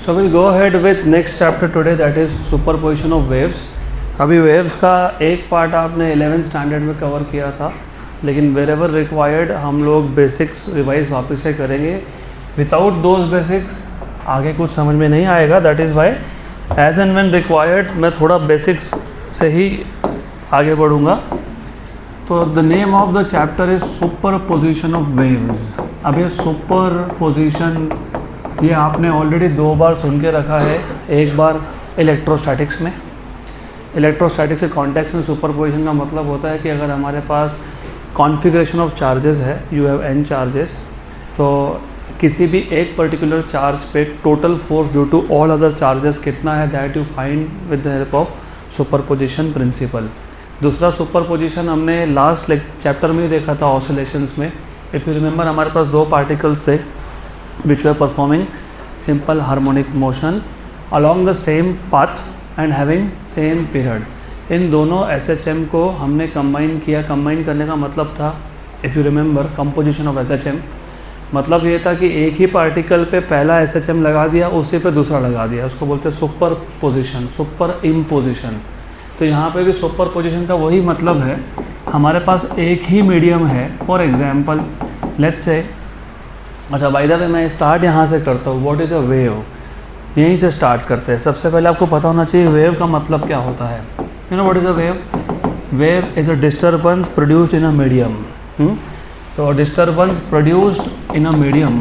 So we'll go ahead with next chapter today, that is superposition of waves. अभी waves का एक part आपने 11th standard में cover किया था, लेकिन wherever required हम लोग बेसिक्स रिवाइज वापस से करेंगे. विदाउट दोज बेसिक्स आगे कुछ समझ में नहीं आएगा. That is why as and when required मैं थोड़ा बेसिक्स से ही आगे बढ़ूँगा. तो the name of the chapter is superposition of waves. अब ये सुपरपोजिशन ये आपने ऑलरेडी 2 बार सुन के रखा है. एक बार इलेक्ट्रोस्टैटिक्स में. इलेक्ट्रोस्टैटिक्स के कॉन्टेक्स्ट में सुपरपोजिशन का मतलब होता है कि अगर हमारे पास कॉन्फ़िगरेशन ऑफ चार्जेस है, यू हैव n चार्जेस, तो किसी भी एक पर्टिकुलर चार्ज पे total force due to all other charges कितना है, that you find with the help of superposition principle. दूसरा सुपरपोजिशन हमने लास्ट चैप्टर में ही देखा था ऑसिलेशंस में. इफ़ यू रिमेंबर हमारे पास 2 पार्टिकल्स थे which were performing simple harmonic motion along the same path and having same period. इन दोनों SHM को हमने कंबाइन किया. कंबाइन करने का मतलब था, if you remember composition of SHM, मतलब ये था कि एक ही पार्टिकल पे पहला SHM लगा दिया, उसी पे दूसरा लगा दिया. उसको बोलते हैं सुपर पोजिशन, सुपर इम्पोजिशन. तो यहाँ पे भी सुपर पोजिशन का वही मतलब है. हमारे पास एक ही मीडियम है. फॉर एग्जाम्पल लेट्स से, अच्छा बाय द वे मैं स्टार्ट यहाँ से करता हूँ. व्हाट इज़ अ वेव, यहीं से स्टार्ट करते हैं. सबसे पहले आपको पता होना चाहिए वेव का मतलब क्या होता है. You know what is a wave. Wave is a disturbance produced in a medium. तो disturbance produced in a medium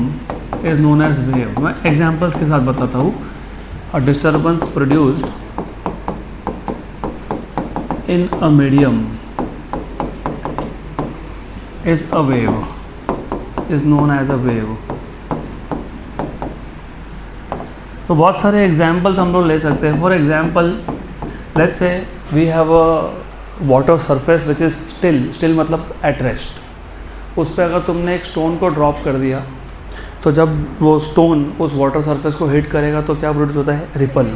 is known as wave. मैं एग्जांपल्स के साथ बताता हूँ. A disturbance produced in a medium is a wave, is known as a wave. तो बहुत सारे examples हम लोग ले सकते हैं. For example let's say we have a water surface which is still मतलब एट रेस्ट. उस पर अगर तुमने एक स्टोन को ड्रॉप कर दिया, तो जब वो स्टोन उस वाटर सरफेस को हिट करेगा तो क्या प्रोड्यूस होता है, ripple.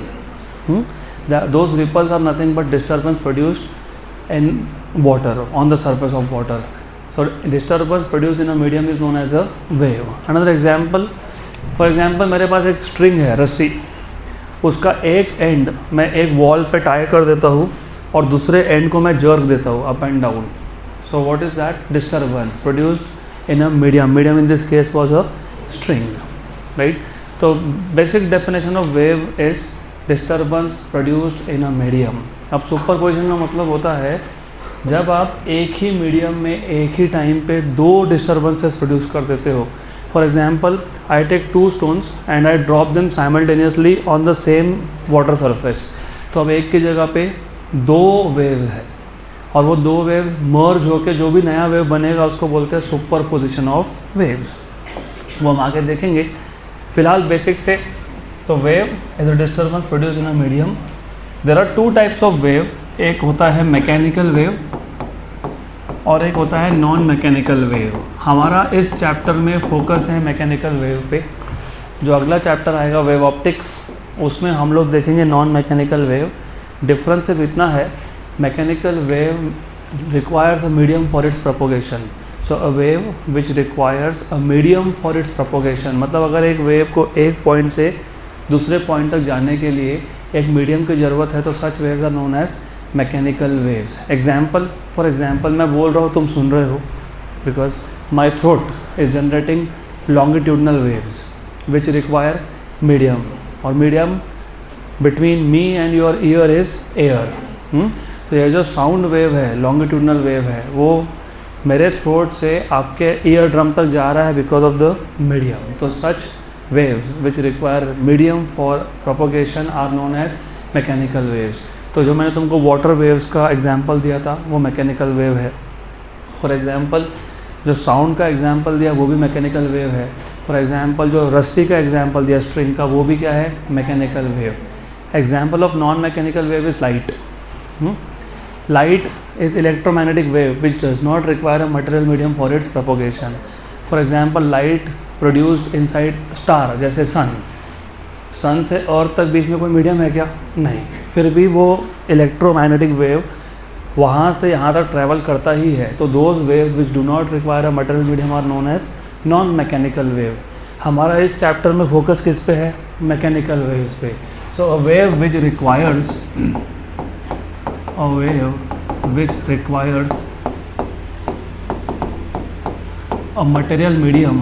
Those ripples are nothing but disturbance produced in water on the surface of water. So disturbance produced in a medium is known as a wave. Another example, for example मेरे पास एक string है, रस्सी. उसका एक and मैं एक wall पे tie कर देता हूँ और दूसरे एंड को मैं जर्क देता हूँ up and down. So what is that? Disturbance produced in a medium. Medium in this case was a string, right? So basic definition of wave is disturbance produced in a medium. अब superposition का मतलब होता है जब आप एक ही medium में एक ही टाइम पे 2 डिस्टर्बेंसेस प्रोड्यूस कर देते हो. For example I take 2 stones and I drop them simultaneously on the same water surface. तो अब एक की जगह पे 2 वेव्स है और वो 2 वेव्स मर्ज होकर जो भी नया वेव बनेगा उसको बोलते हैं सुपरपोजिशन ऑफ वेव्स. वो हम आगे देखेंगे. फिलहाल बेसिक से, तो wave is a disturbance produce in a medium. There are 2 types of wave. एक होता है मैकेनिकल वेव और एक होता है नॉन मैकेनिकल वेव. हमारा इस चैप्टर में फोकस है मैकेनिकल वेव पे. जो अगला चैप्टर आएगा वेव ऑप्टिक्स, उसमें हम लोग देखेंगे नॉन मैकेनिकल वेव. डिफरेंस सिर्फ इतना है, mechanical wave requires a medium for its propagation. So a wave which requires a medium for its propagation, मतलब अगर एक वेव को एक पॉइंट से दूसरे पॉइंट तक जाने के लिए एक मीडियम की ज़रूरत है, तो such waves are known as mechanical waves. Example, for example मैं बोल रहा हूँ, तुम सुन रहे हो, because my throat is generating longitudinal waves which require medium, और medium between me and your ear is air. तो ये जो साउंड वेव है, लॉन्गिट्यूडनल वेव है, वो मेरे थ्रोट से आपके ईयर ड्रम तक जा रहा है बिकॉज ऑफ द मीडियम. तो such waves which require medium for propagation are known as mechanical waves. तो जो मैंने तुमको वाटर वेव्स का एग्जांपल दिया था वो मैकेनिकल वेव है. फॉर एग्जांपल जो साउंड का एग्जांपल दिया वो भी मैकेनिकल वेव है. फॉर एग्जांपल जो रस्सी का एग्जांपल दिया स्ट्रिंग का, वो भी क्या है, mechanical wave. Example of non mechanical wave is light. Light is electromagnetic wave which does not require a material medium for its propagation. For example light produced inside star, जैसे सन से अर्थ तक बीच में कोई मीडियम है क्या, नहीं, फिर भी वो इलेक्ट्रोमैग्नेटिक वेव वहाँ से यहाँ तक ट्रैवल करता ही है. तो those waves which do not require a material medium are known as non mechanical wave. हमारा इस चैप्टर में फोकस किस पे है, मैकेनिकल वेव्स पे. So a wave which requires a material medium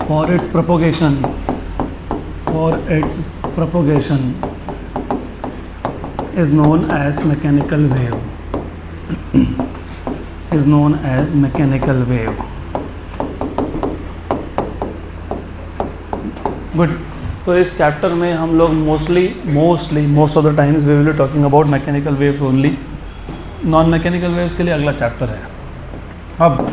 for its propagation is known as mechanical wave. Good. तो इस chapter में हम लोग most of the times we will be talking about mechanical waves only. Non mechanical waves के लिए अगला chapter है. अब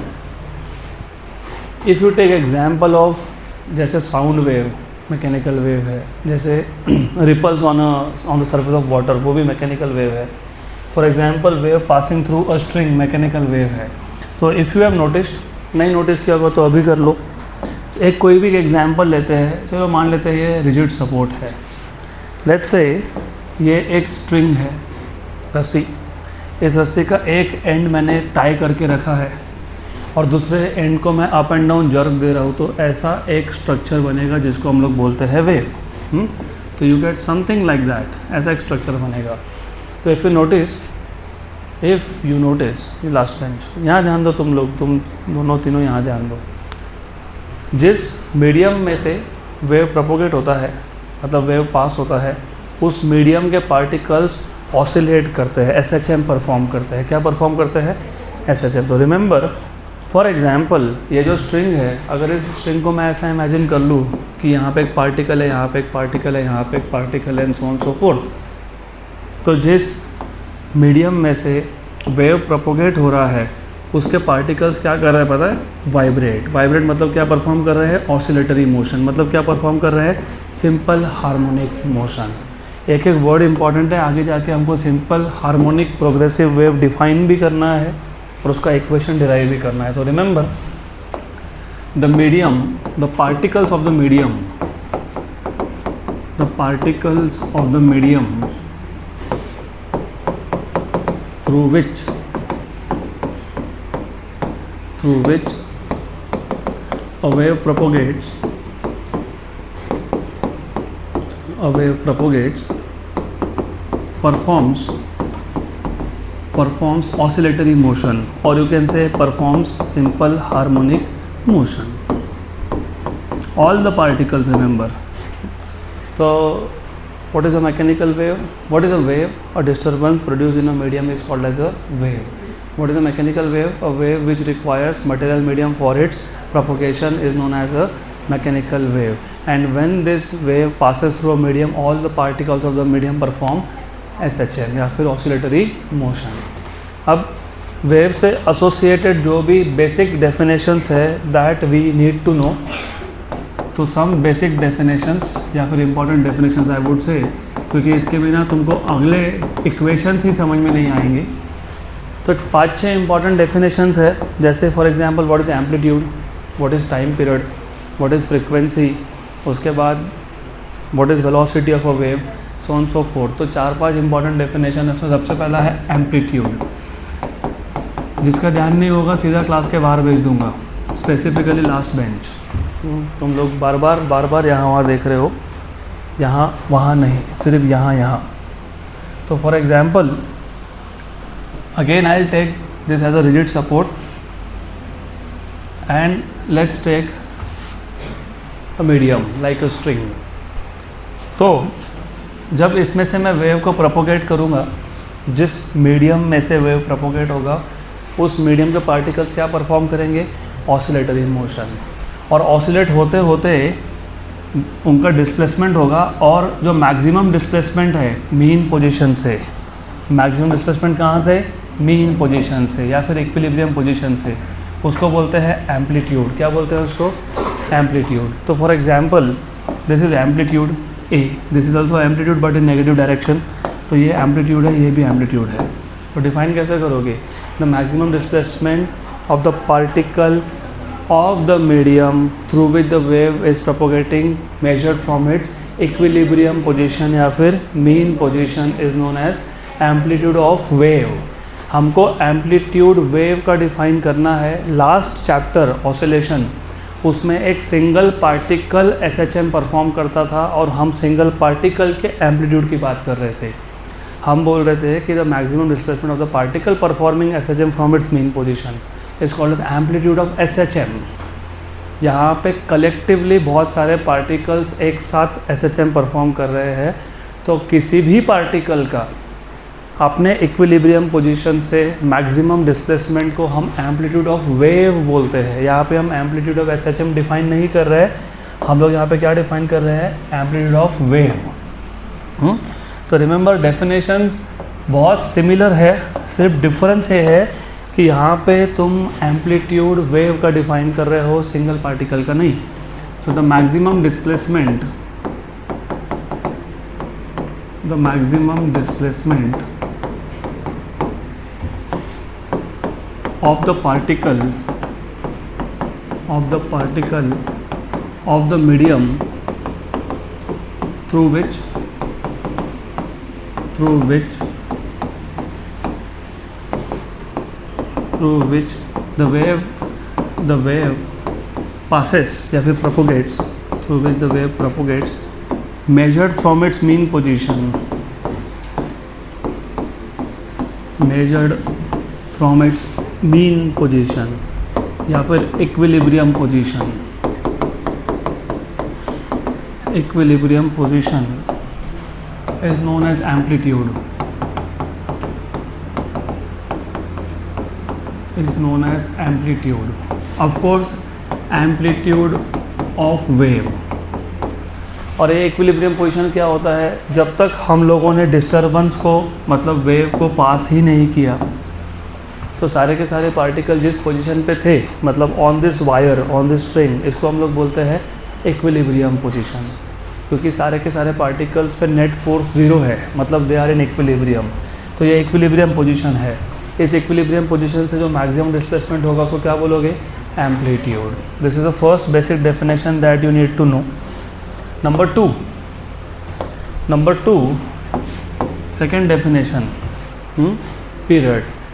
if you take example of जैसे साउंड वेव मैकेनिकल वेव है, जैसे ripples on the surface of water, वो भी मैकेनिकल वेव है. For example wave passing through a string mechanical wave है. तो इफ़ यू हैव नोटिस्ड, नहीं नोटिस किया होगा तो अभी कर लो. एक कोई भी एग्जांपल लेते हैं, चलो मान लेते हैं ये रिजिड सपोर्ट है. लेट्स से ये एक स्ट्रिंग है, रस्सी. इस रस्सी का एक एंड मैंने टाई करके रखा है और दूसरे एंड को मैं अप एंड डाउन जर्क दे रहा हूँ, तो ऐसा एक स्ट्रक्चर बनेगा जिसको हम लोग बोलते हैं वेव. तो you get something like that, ऐसा एक स्ट्रक्चर बनेगा. तो इफ़ यू नोटिस ये लास्ट बेंच, यहाँ ध्यान दो तुम लोग, तुम दोनों तीनों यहाँ ध्यान दो. जिस मीडियम में से वेव प्रोपोगेट होता है, मतलब वेव पास होता है, उस मीडियम के पार्टिकल्स ऑसिलेट करते हैं, SHM परफॉर्म करते हैं. क्या परफॉर्म करते हैं? SHM. तो रिमेंबर, फॉर एग्जांपल ये जो स्ट्रिंग है, अगर इस स्ट्रिंग को मैं ऐसा इमेजिन कर लूँ कि यहाँ पे एक पार्टिकल है, यहाँ पे एक पार्टिकल है, यहाँ पे एक पार्टिकल है, and so on so fourth. तो जिस मीडियम में से वेव प्रोपोगेट हो रहा है उसके पार्टिकल्स क्या कर रहे हैं पता है? वाइब्रेट मतलब क्या परफॉर्म कर रहे हैं? Oscillatory motion. मतलब क्या परफॉर्म कर रहे हैं? Simple harmonic motion. एक एक वर्ड इंपॉर्टेंट है, आगे जाके हमको simple harmonic progressive wave define भी करना है और उसका इक्वेशन डिराइव भी करना है. तो remember, the particles of the medium through which a wave propagates performs oscillatory motion, or you can say performs simple harmonic motion. All the particles, remember. So what is a mechanical wave? What is a wave? A disturbance produced in a medium is called as a wave. What is a mechanical wave? A wave which requires material medium for its propagation is known as a mechanical wave. And when this wave passes through a medium, all the particles of the medium perform SHM या फिर oscillatory motion. अब wave से associated जो भी basic definitions है that we need to know. तो some basic definitions या फिर important definitions I would say, क्योंकि इसके बिना तुमको अगले equations ही समझ में नहीं आएंगे. तो 5-6 इंपॉर्टेंट डेफिनेशंस है, जैसे for example what is amplitude, what is time period, what is frequency, उसके बाद what is velocity of a wave, so on so fourth. तो 4-5 इंपॉर्टेंट डेफिनेशन है. उसमें सबसे पहला है एम्पलीट्यूड. जिसका ध्यान नहीं होगा सीधा क्लास के बाहर भेज दूंगा, स्पेसिफिकली लास्ट बेंच. तुम लोग बार बार यहाँ वहाँ देख रहे हो, यहाँ वहाँ नहीं, सिर्फ यहाँ. तो for example again I'll take this as a rigid support and let's take a medium like a string. तो जब इसमें से मैं वेव को प्रोपोगेट करूँगा, जिस मीडियम में से वेव प्रोपोगेट होगा उस मीडियम के पार्टिकल्स क्या परफॉर्म करेंगे? Oscillatory motion. और ऑसिलेट होते होते उनका डिस्प्लेसमेंट होगा, और जो मैक्सिमम डिस्प्लेसमेंट है मीन पोजीशन से, मैक्सिमम डिस्प्लेसमेंट कहाँ से? मीन पोजीशन से या फिर इक्विलिब्रियम पोजीशन से, उसको बोलते हैं एम्पलीट्यूड. क्या बोलते हैं उसको? एम्पलीट्यूड. तो for example this is amplitude A, this is also amplitude but in negative direction. तो ये एम्पलीट्यूड है, ये भी एम्पलीट्यूड है. तो डिफाइन कैसे करोगे? The maximum displacement of the particle of the medium through which the wave is propagating measured from its equilibrium position या फिर mean position is known as amplitude of wave. हमको एम्पलीट्यूड वेव का define करना है। Last chapter oscillation, उसमें एक single particle SHM perform करता था और हम सिंगल पार्टिकल के एम्पलीट्यूड की बात कर रहे थे। हम बोल रहे थे कि the maximum displacement of the particle performing SHM from its mean position is called as amplitude of SHM। यहाँ पे कलेक्टिवली बहुत सारे पार्टिकल्स एक साथ SHM परफॉर्म कर रहे हैं, तो किसी भी पार्टिकल का अपने इक्विलिब्रियम पोजीशन से मैक्सिमम डिस्प्लेसमेंट को हम एम्पलीट्यूड ऑफ वेव बोलते हैं। यहाँ पे हम एम्पलीट्यूड ऑफ SHM डिफाइन नहीं कर रहे हैं, हम लोग यहाँ पे क्या डिफाइन कर रहे हैं, एम्पलीट्यूड ऑफ वेव। तो रिमेंबर डेफिनेशंस बहुत सिमिलर है, सिर्फ डिफरेंस ये है कि यहाँ पे तुम एम्पलीट्यूड वेव का डिफाइन कर रहे हो, सिंगल पार्टिकल का नहीं। So the maximum displacement of the particle of the medium through which the wave passes या फिर propagates, through which the wave propagates, measured from its mean position, या फिर equilibrium position is known as amplitude, of course amplitude of wave। और ये equilibrium position क्या होता है, जब तक हम लोगों ने डिस्टर्बेंस को मतलब वेव को पास ही नहीं किया तो सारे के सारे पार्टिकल जिस पोजीशन पे थे, मतलब on this wire, on this string, इसको हम लोग बोलते हैं इक्विलिब्रियम पोजीशन, क्योंकि सारे के सारे पार्टिकल्स पे नेट फोर्स 0 है, मतलब दे आर इन इक्विलिब्रियम। तो ये इक्विलिब्रियम पोजीशन है। इस इक्विलिब्रियम पोजीशन से जो मैक्सिमम डिस्प्लेसमेंट होगा उसको क्या बोलोगे, amplitude. This is the first basic definition that you need to know. Number two second definition,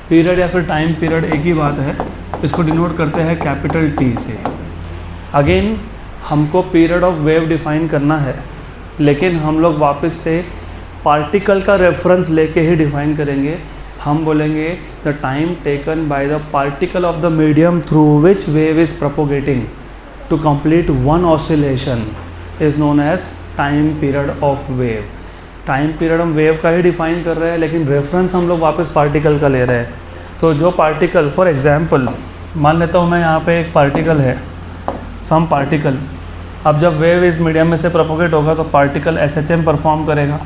period या फिर टाइम पीरियड एक ही बात है, इसको डिनोट करते हैं कैपिटल T से। अगेन हमको पीरियड ऑफ वेव डिफाइन करना है, लेकिन हम लोग वापस से पार्टिकल का रेफरेंस लेके ही डिफाइन करेंगे। हम बोलेंगे the time taken by the particle of the medium through which wave is propagating to complete one oscillation is known as time period of wave. Time period हम वेव का ही define कर रहे हैं, लेकिन रेफरेंस हम लोग वापस पार्टिकल का ले रहे हैं। तो जो पार्टिकल, फॉर एग्जांपल मान लेता हूँ मैं यहाँ पे एक पार्टिकल है, सम पार्टिकल, अब जब वेव इस मीडियम में से प्रोपोगेट होगा तो पार्टिकल SHM परफॉर्म करेगा।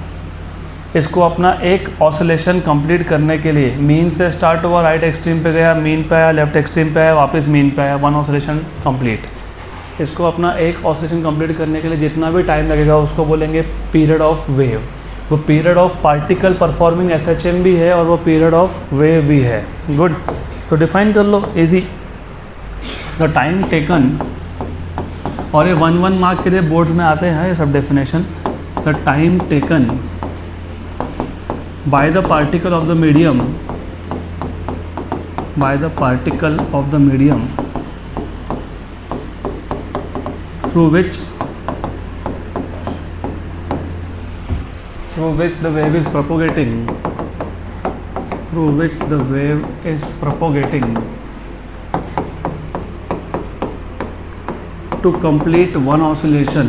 इसको अपना एक ऑसिलेशन कंप्लीट करने के लिए मीन से स्टार्ट हुआ, राइट एक्सट्रीम पे गया, मीन पे आया, लेफ्ट एक्सट्रीम पे आया, वापस मीन पे आया, वन ऑसिलेशन कंप्लीट। इसको अपना एक ऑसिलेशन कंप्लीट करने के लिए जितना भी टाइम लगेगा उसको बोलेंगे पीरियड ऑफ वेव। वो period of particle performing SHM भी है और वो पीरियड ऑफ वेव भी है। गुड, तो डिफाइन कर लो, इजी। द टाइम टेकन, और ये 1 मार्क के लिए बोर्ड्स में आते हैं ये सब definition. The time taken by the particle of the medium through which the wave is propagating, to complete one oscillation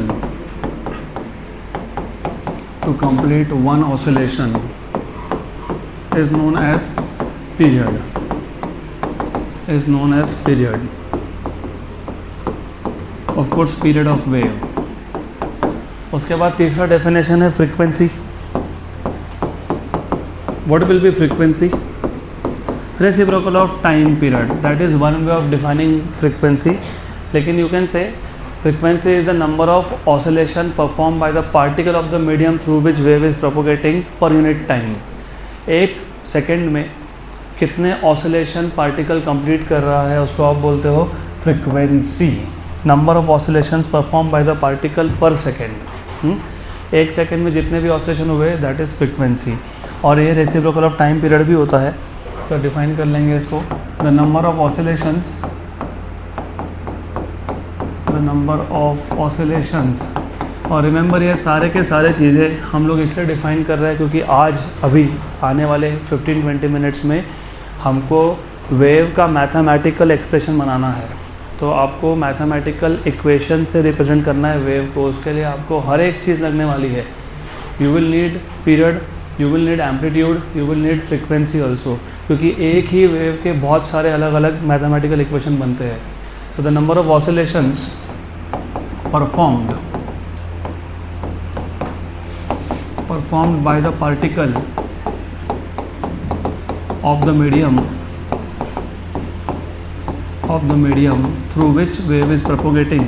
is known as period, of course period of wave. उसके बाद तीसरा डेफिनेशन है frequency. What will be frequency? Reciprocal of time period, that is one way of defining frequency. लेकिन you can say frequency is the number of oscillation perform by the particle of the medium through which wave is propagating per unit time. एक second में कितने oscillation particle complete कर रहा है उसको आप बोलते हो frequency. Number of oscillations perform by the particle पर सेकेंड। एक सेकेंड में जितने भी ऑसिलेशन हुए दैट इज़ फ्रीक्वेंसी। और ये रेसिप्रोकल ऑफ टाइम पीरियड भी होता है। तो डिफाइन कर लेंगे इसको, द नंबर ऑफ ऑसिलेशंस। और रिमेंबर ये सारे के सारे चीज़ें हम लोग इसलिए डिफाइन कर रहे हैं क्योंकि आज अभी आने वाले 15-20 मिनट्स में हमको वेव का मैथमेटिकल एक्सप्रेशन बनाना है। तो आपको मैथमेटिकल इक्वेशन से रिप्रेजेंट करना है वेव को, उसके लिए आपको हर एक चीज़ लगने वाली है। You will need period, you will need amplitude, you will need frequency also, क्योंकि एक ही वेव के बहुत सारे अलग अलग मैथमेटिकल इक्वेशन बनते हैं। तो the number of oscillations performed by the particle of the medium through which wave is propagating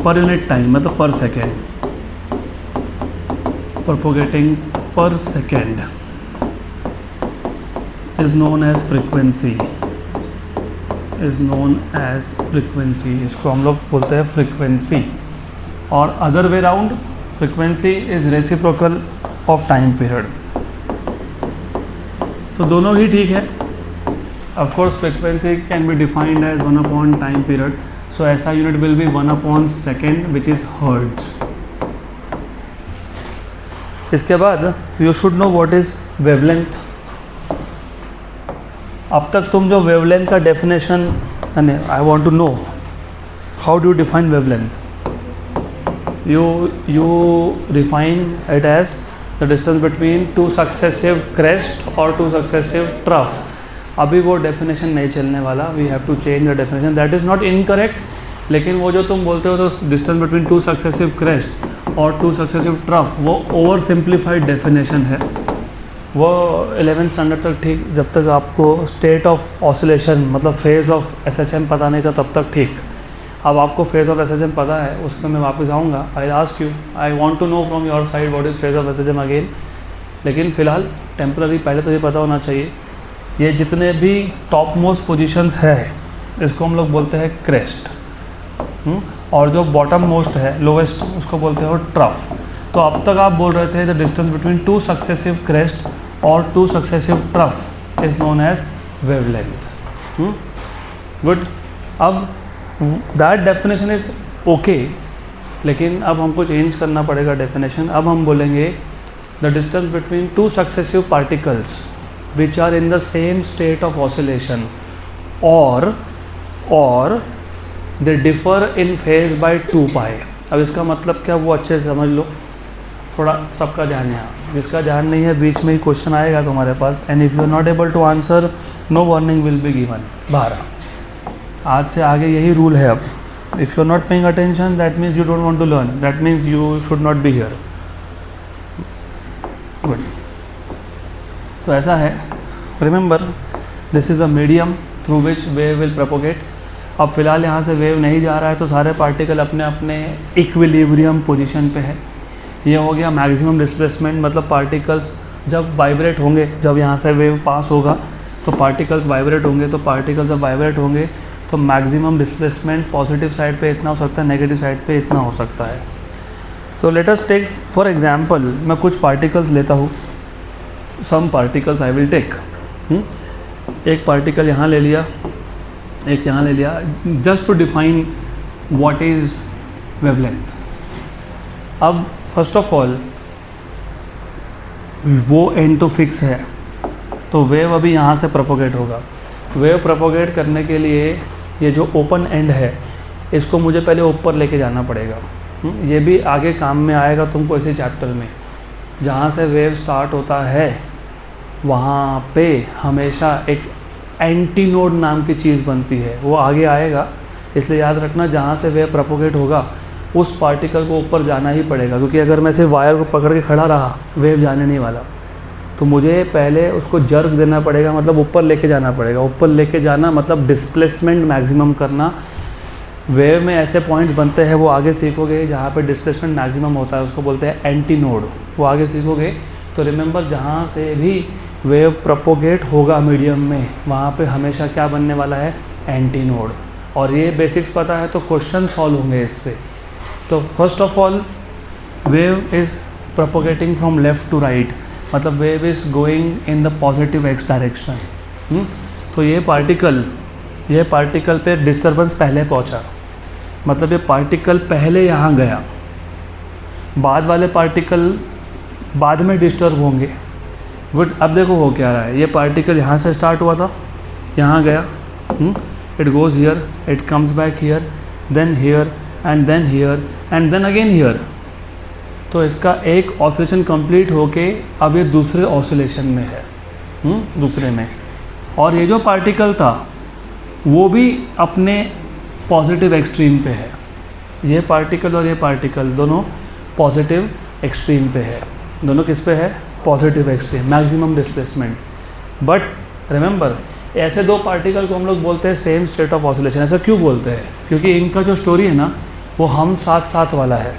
per unit time, मतलब per second, propagating per second is known as frequency, इसको हम लोग बोलते हैं फ्रीक्वेंसी। और other way round, frequency is reciprocal of time period. तो दोनों ही ठीक है। Of course frequency can be defined as 1/टाइम पीरियड, सो ऐसा यूनिट विल बी 1/सेकेंड विच इज़ हर्ट्ज। इसके बाद you should know what is wavelength. अब तक तुम जो वेवलेंथ का definition, I want to know how do you define wavelength. you define it as the distance between two successive crest or two successive trough। अभी वो definition नहीं चलने वाला, we have to change the definition. That is not incorrect, लेकिन वो जो तुम बोलते हो तो distance between two successive crest और टू सक्सेसिव ट्रफ, वो ओवर सिंप्लीफाइड डेफिनेशन है। वो 11th स्टैंडर्ड तक ठीक, जब तक आपको स्टेट ऑफ ऑसिलेशन मतलब फेज़ ऑफ एसएचएम पता नहीं था तब तक ठीक। अब आपको फेज़ ऑफ एसएचएम पता है, उसमें मैं वापस आऊँगा। I ask you, I want to know from your side what is phase of SHM again. लेकिन फ़िलहाल टेम्पररी पहले तो ये पता होना चाहिए, ये जितने भी टॉप मोस्ट पोजिशंस है इसको हम लोग बोलते हैं क्रेस्ट, और जो बॉटम मोस्ट है लोवेस्ट उसको बोलते हो ट्रफ। तो अब तक आप बोल रहे थे the distance between two successive crest और two successive trough is known as wavelength. Good, अब दैट डेफिनेशन इज ओके, लेकिन अब हमको चेंज करना पड़ेगा डेफिनेशन। अब हम बोलेंगे the distance between two successive particles which are in the same state of oscillation और they differ in phase by 2π। अब इसका मतलब क्या, वो अच्छे से समझ लो, थोड़ा सबका ध्यान यहाँ, जिसका ध्यान नहीं है बीच में ही क्वेश्चन आएगा तुम्हारे पास, and if you are not able to answer no warning will be given. 12 आज से आगे यही रूल है। अब if you are not paying attention that means you don't want to learn, that means you should not be here. Good, तो ऐसा है, remember this is a medium through which wave will propagate. अब फिलहाल यहाँ से wave नहीं जा रहा है तो सारे पार्टिकल अपने अपने इक्विलिब्रियम पोजीशन पे है। ये हो गया मैक्सिमम डिस्प्लेसमेंट, मतलब पार्टिकल्स जब वाइब्रेट होंगे, जब यहाँ से वेव पास होगा तो पार्टिकल्स वाइब्रेट होंगे, तो पार्टिकल्स जब वाइब्रेट होंगे तो मैक्सिमम डिस्प्लेसमेंट पॉजिटिव साइड पे इतना हो सकता है, नेगेटिव साइड पे इतना हो सकता है। So let us take for example, मैं कुछ पार्टिकल्स लेता हूँ, some particles I will take. एक पार्टिकल यहाँ ले लिया, एक यहाँ ले लिया, just to define what is wavelength. अब फर्स्ट ऑफ ऑल वो एंड तो फिक्स है, तो वेव अभी यहाँ से प्रोपोगेट होगा। वेव प्रोपोगेट करने के लिए ये जो ओपन एंड है इसको मुझे पहले ऊपर लेके जाना पड़ेगा। ये भी आगे काम में आएगा तुमको इसी चैप्टर में। जहाँ से वेव स्टार्ट होता है वहाँ पे हमेशा एक एंटी नोड नाम की चीज़ बनती है, वो आगे आएगा, इसलिए याद रखना जहाँ से वेव प्रोपोगेट होगा उस पार्टिकल को ऊपर जाना ही पड़ेगा। क्योंकि अगर मैं सिर्फ वायर को पकड़ के खड़ा रहा, वेव जाने नहीं वाला, तो मुझे पहले उसको जर्क देना पड़ेगा, मतलब ऊपर लेके जाना पड़ेगा। ऊपर लेके जाना मतलब डिस्प्लेसमेंट मैक्सिमम करना। वेव में ऐसे पॉइंट्स बनते हैं, वो आगे सीखोगे, जहाँ पे डिस्प्लेसमेंट मैक्सिमम होता है उसको बोलते हैं एंटी नोड, वो आगे सीखोगे। तो रिमेंबर, जहाँ से भी वेव प्रोपोगेट होगा मीडियम में, वहाँ पे हमेशा क्या बनने वाला है, एंटी नोड। और ये बेसिक्स पता है तो क्वेश्चन सॉल्व होंगे इससे। तो first of all wave is propagating from left to right, मतलब wave is going in the positive x direction. तो ये पार्टिकल पे डिस्टर्बेंस पहले पहुंचा, मतलब ये पार्टिकल पहले यहाँ गया, बाद वाले पार्टिकल बाद में डिस्टर्ब होंगे। गुड, अब देखो हो क्या रहा है, ये पार्टिकल यहाँ से स्टार्ट हुआ था, यहाँ गया, it goes here, it comes back here, then here and then here and then again here. तो इसका एक ऑसिलेशन कंप्लीट होके अब ये दूसरे ऑसिलेशन में है, दूसरे में। और ये जो पार्टिकल था वो भी अपने पॉजिटिव एक्सट्रीम पे है, ये पार्टिकल और ये पार्टिकल दोनों पॉजिटिव एक्सट्रीम पे है। दोनों किस पे है? Positive extreme, maximum displacement. But remember, ऐसे दो पार्टिकल को हम लोग बोलते हैं सेम स्टेट ऑफ ऑसिलेशन। ऐसा क्यों बोलते हैं? क्योंकि इनका जो स्टोरी है ना वो हम साथ साथ वाला है,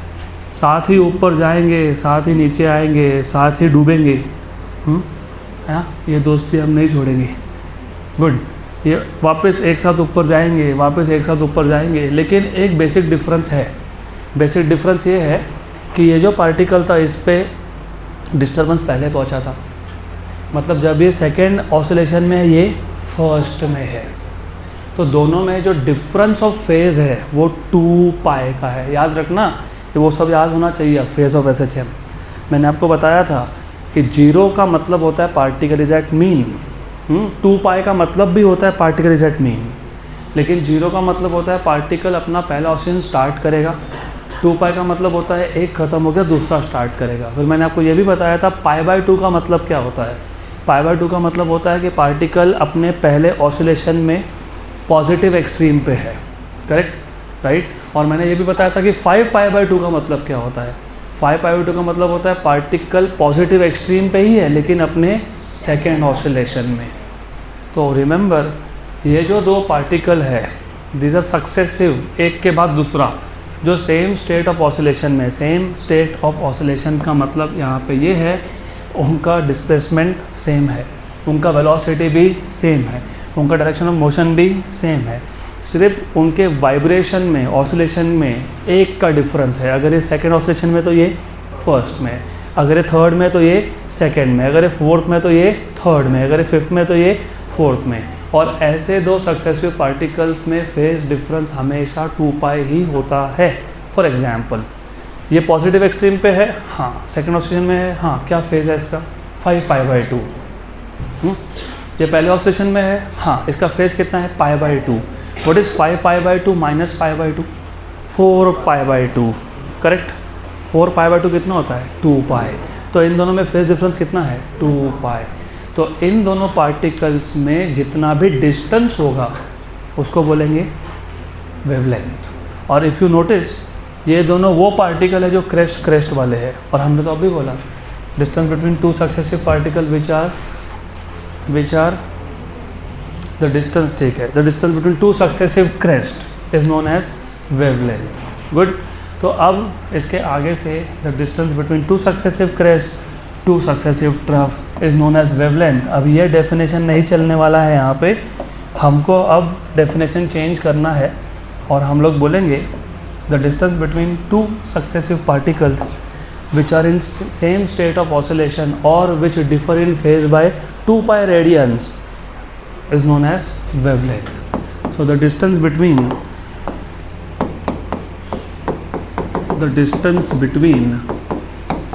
साथ ही ऊपर जाएंगे, साथ ही नीचे आएंगे, साथ ही डूबेंगे। ये दोस्ती हम नहीं छोड़ेंगे। गुड, ये वापस एक साथ ऊपर जाएंगे, वापस एक साथ ऊपर जाएंगे। लेकिन एक बेसिक डिफरेंस है, बेसिक डिफरेंस ये है कि ये जो पार्टिकल था इस पे डिस्टर्बेंस पहले पहुंचा था, मतलब जब ये सेकेंड ऑसिलेशन में है ये फर्स्ट में है। तो दोनों में जो डिफरेंस ऑफ फेज़ है वो 2 पाई का है। याद रखना, ये वो सब याद होना चाहिए। फेज़ ऑफ SHM मैंने आपको बताया था कि 0 का मतलब होता है पार्टिकल इज एट मीन, 2 पाई का मतलब भी होता है पार्टिकल इज एट मीन, लेकिन 0 का मतलब होता है पार्टिकल अपना पहला ऑसिलेशन स्टार्ट करेगा, 2 पाई का मतलब होता है एक ख़त्म हो गया दूसरा स्टार्ट करेगा। फिर मैंने आपको ये भी बताया था π/2 का मतलब क्या होता है। π/2 का मतलब होता है कि पार्टिकल अपने पहले ऑसिलेशन में पॉजिटिव एक्सट्रीम पे है, करेक्ट, राइट। और मैंने ये भी बताया था कि 5π/2 का मतलब क्या होता है। 5π/2 का मतलब होता है पार्टिकल पॉजिटिव एक्सट्रीम पे ही है लेकिन अपने सेकेंड ऑसिलेशन में। तो रिमेंबर, ये जो दो पार्टिकल है दीज आर सक्सेसिव, एक के बाद दूसरा, जो सेम स्टेट ऑफ ऑसिलेशन में, सेम स्टेट ऑफ ऑसिलेशन का मतलब यहाँ पे ये है उनका डिस्प्लेसमेंट सेम है, उनका वेलोसिटी भी सेम है, उनका डायरेक्शन ऑफ मोशन भी सेम है, सिर्फ उनके वाइब्रेशन में, ऑसिलेशन में एक का डिफरेंस है। अगर ये सेकेंड ऑसिलेशन में तो ये फर्स्ट में, अगर ये थर्ड में तो ये सेकेंड में, अगर ये फोर्थ में तो ये थर्ड में, अगर ये फिफ्थ में तो ये फोर्थ में। और ऐसे दो सक्सेसिव पार्टिकल्स में फेज डिफरेंस हमेशा 2 पाई ही होता है। फॉर एग्जांपल, ये पॉजिटिव एक्सट्रीम पे है, हाँ, सेकेंड ऑसिलेशन में है, हाँ, क्या फेज है इसका? 5π/2। ये पहले ऑसिलेशन में है, हाँ, इसका फेज कितना है? π/2। What is 5π/2 minus π/2? 4π/2, करेक्ट। 4π/2 कितना होता है? 2 पाई। तो इन दोनों में फेज डिफरेंस कितना है? 2 पाई। तो इन दोनों पार्टिकल्स में जितना भी डिस्टेंस होगा उसको बोलेंगे वेवलेंथ। और इफ़ यू नोटिस, ये दोनों वो पार्टिकल है जो क्रेस्ट वाले हैं। और हमने तो अभी बोला distance between 2 successive particle which are the distance, ठीक है, the distance between 2 successive crest is known as wavelength. Good. तो अब इसके आगे से the distance between 2 successive crest, 2 successive trough is known as wavelength. अब ये डेफिनेशन नहीं चलने वाला है यहाँ पे, हमको अब डेफिनेशन चेंज करना है और हम लोग बोलेंगे the distance between 2 successive particles which are in same state of oscillation or which differ in phase by 2 pi radians is known as wavelength. So the distance between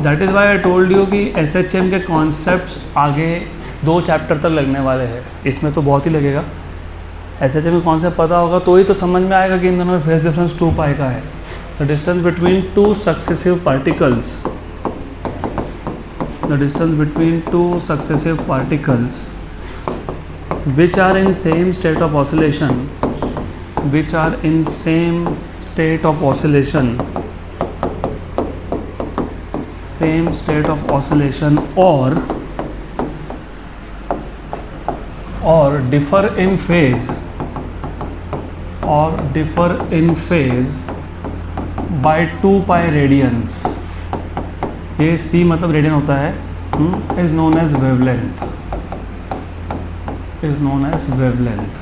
that is why I told you कि SHM के concepts आगे 2 chapter तक लगने वाले हैं। इसमें तो बहुत ही लगेगा। SHM के कॉन्सेप्ट पता होगा तो ही तो समझ में आएगा कि इन दोनों में फेज डिफरेंस 2 पाई का है। The distance between 2 successive particles, the distance between 2 successive particles which are in same state of oscillation, which are in same state of oscillation, same state of oscillation or differ in phase, or differ in phase by 2 pi radians, ये c मतलब radian होता है, is known as wavelength, is known as wavelength.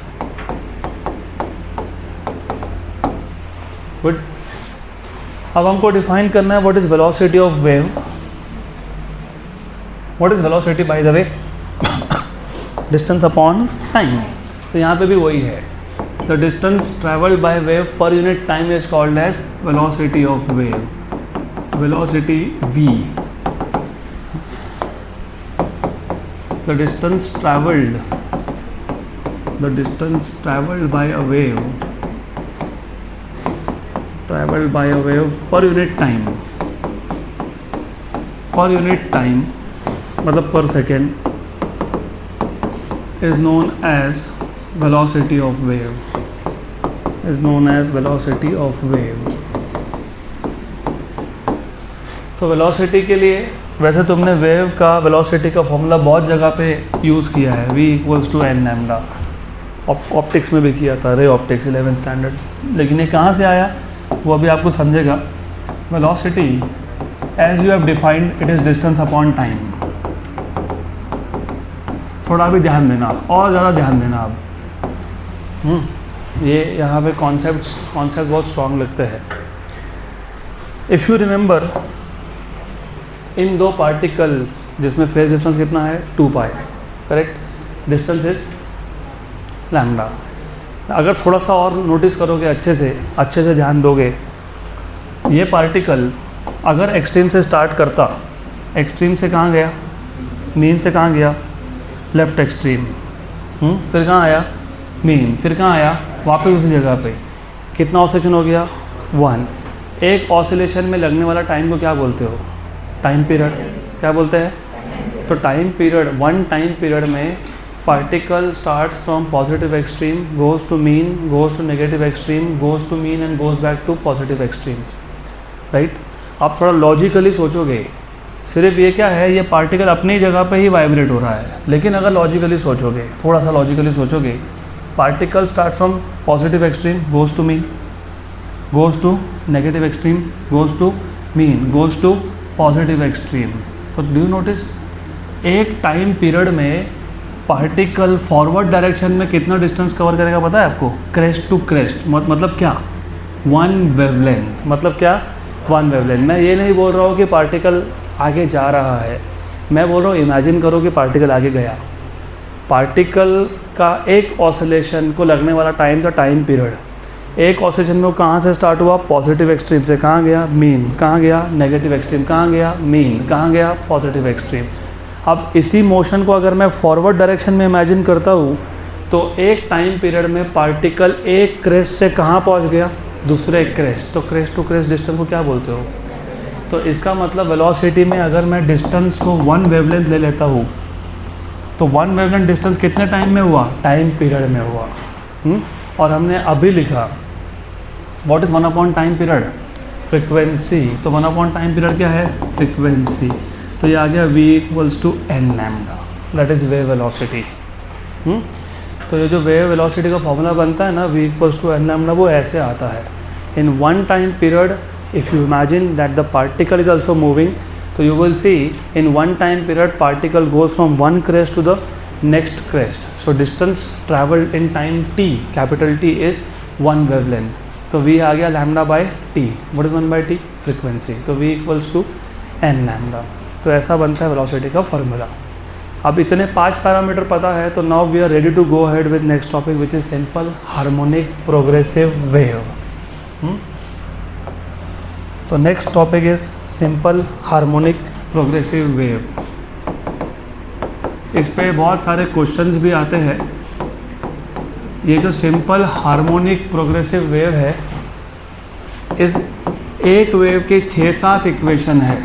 Good. अब हमको डिफाइन करना है what is velocity of wave. What is velocity by the way? Distance upon time. तो यहाँ पे भी वही है. The distance travelled by wave per unit time is called as velocity of wave. Velocity v. The distance traveled by a wave per unit time मतलब per second is known as velocity of wave. तो velocity के लिए वैसे तुमने wave का velocity का formula बहुत जगह पे यूज़ किया है. v = n lambda. ऑप्टिक्स में भी किया था, रे ऑप्टिक्स 11th स्टैंडर्ड. लेकिन ये कहाँ से आया वो अभी आपको समझेगा. Velocity as you have defined it is distance upon time. थोड़ा भी ध्यान देना, और ज़्यादा ध्यान देना आप. ये यहाँ पे कॉन्सेप्ट बहुत स्ट्रॉन्ग लगते हैं. इफ़ यू रिमेंबर, इन दो पार्टिकल जिसमें फेज डिस्टेंस कितना है 2 पाई, करेक्ट. Distance is lambda. अगर थोड़ा सा और नोटिस करोगे, अच्छे से ध्यान दोगे, ये पार्टिकल अगर एक्सट्रीम से स्टार्ट करता, एक्सट्रीम से कहाँ गया, मीन से कहाँ गया, लेफ्ट एक्सट्रीम. फिर कहाँ आया, मीन. फिर कहाँ आया, वापस उसी जगह पे. कितना ऑसिलेशन हो गया, 1. एक ऑसिलेशन में लगने वाला टाइम को क्या बोलते हो, टाइम पीरियड. क्या बोलते हैं? तो टाइम पीरियड, 1 टाइम पीरियड में particle starts from positive extreme, goes to mean, goes to negative extreme, goes to mean and goes back to positive extreme. Right. आप थोड़ा लॉजिकली सोचोगे, सिर्फ ये क्या है, ये पार्टिकल अपनी जगह पे ही वाइब्रेट हो रहा है. लेकिन अगर लॉजिकली सोचोगे, थोड़ा सा लॉजिकली सोचोगे, particle start from positive extreme, goes to mean, goes to negative extreme, goes to mean, goes to positive extreme. तो डू यू नोटिस, एक टाइम पीरियड में पार्टिकल फॉरवर्ड डायरेक्शन में कितना डिस्टेंस कवर करेगा पता है आपको? Crest to crest. मतलब क्या, 1 वेवलेंथ. मतलब क्या, 1 वेवलेंथ. मैं ये नहीं बोल रहा हूँ कि पार्टिकल आगे जा रहा है, मैं बोल रहा हूँ इमेजिन करो कि पार्टिकल आगे गया. पार्टिकल का एक ऑसिलेशन को लगने वाला टाइम था टाइम पीरियड. एक ऑसिलेशन में वो कहाँ से स्टार्ट हुआ, पॉजिटिव एक्सट्रीम से. कहाँ गया, मीन. कहाँ गया, नेगेटिव एक्सट्रीम. कहाँ गया, मीन. कहाँ गया, पॉजिटिव एक्सट्रीम. अब इसी मोशन को अगर मैं फॉरवर्ड डायरेक्शन में इमेजिन करता हूँ, तो एक टाइम पीरियड में पार्टिकल एक क्रेस्ट से कहाँ पहुँच गया, दूसरे क्रेस्ट. तो क्रेस्ट टू क्रेस्ट डिस्टेंस को क्या बोलते हो? तो इसका मतलब वेलोसिटी में अगर मैं डिस्टेंस को 1 वेवलेंथ ले लेता हूँ, तो 1 वेवलेंथ डिस्टेंस कितने टाइम में हुआ, टाइम पीरियड में हुआ. और हमने अभी लिखा what is 1 upon time period, frequency. तो 1 अपॉन टाइम पीरियड क्या है, फ्रिक्वेंसी. तो ये आ गया v = n lambda, that is wave velocity. तो ये जो वेव वेलोसिटी का फॉर्मूला बनता है ना, v = n लैम्डा, वो ऐसे आता है. In 1 time period, if you imagine that the particle is also moving, तो you will see in 1 time period particle goes from 1 crest to the next crest. So distance travelled in time t, capital T is 1 wavelength. तो v आ गया lambda by t. What is 1 by t, frequency. तो v = n lambda. तो ऐसा बनता है velocity का formula. अब इतने 5 पैरामीटर पता है, तो now we are ready to go ahead with next topic which is simple harmonic progressive wave. तो next topic is simple harmonic progressive wave. इस पे बहुत सारे क्वेश्चंस भी आते हैं. ये जो सिंपल हार्मोनिक प्रोग्रेसिव वेव है, इस एक वेव के 6-7 इक्वेशन है,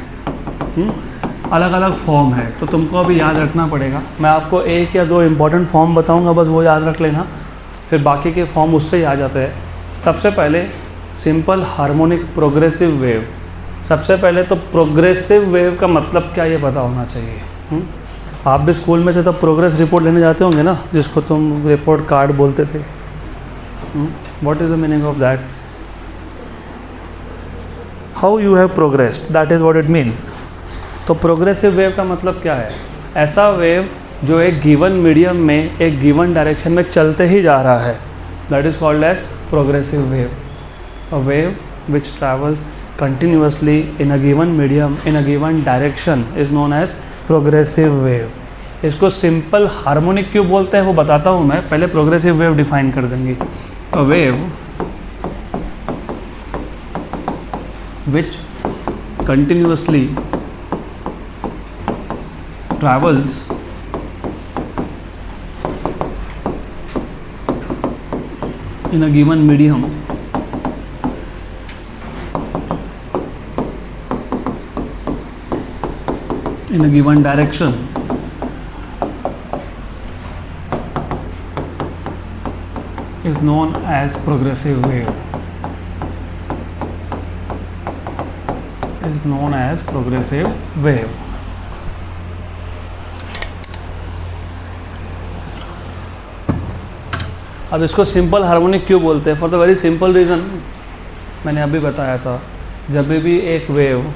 अलग अलग फॉर्म है. तो तुमको अभी याद रखना पड़ेगा. मैं आपको 1 या 2 इंपॉर्टेंट फॉर्म बताऊंगा, बस वो याद रख लेना, फिर बाकी के फॉर्म उससे ही आ जाते हैं. सबसे पहले सिंपल हार्मोनिक प्रोग्रेसिव वेव. सबसे पहले तो प्रोग्रेसिव वेव का मतलब क्या ये पता होना चाहिए. आप भी स्कूल में से तब प्रोग्रेस रिपोर्ट लेने जाते होंगे ना, जिसको तुम रिपोर्ट कार्ड बोलते थे. What is the meaning of that? How you have progressed, that is what it means. तो प्रोग्रेसिव वेव का मतलब क्या है? ऐसा वेव जो एक गिवन मीडियम में एक गिवन डायरेक्शन में चलते ही जा रहा है, that is called as progressive wave. A wave which travels continuously in a given medium in a given direction is known as progressive wave. इसको सिंपल हार्मोनिक क्यों बोलते हैं वो बताता हूँ मैं, पहले प्रोग्रेसिव वेव डिफाइन कर देंगे. A wave which continuously travels in a given medium in a given direction is known as progressive wave. Is known as progressive wave. अब इसको सिंपल हार्मोनिक क्यों बोलते हैं? For the very simple reason मैंने अभी बताया था, जब भी एक वेव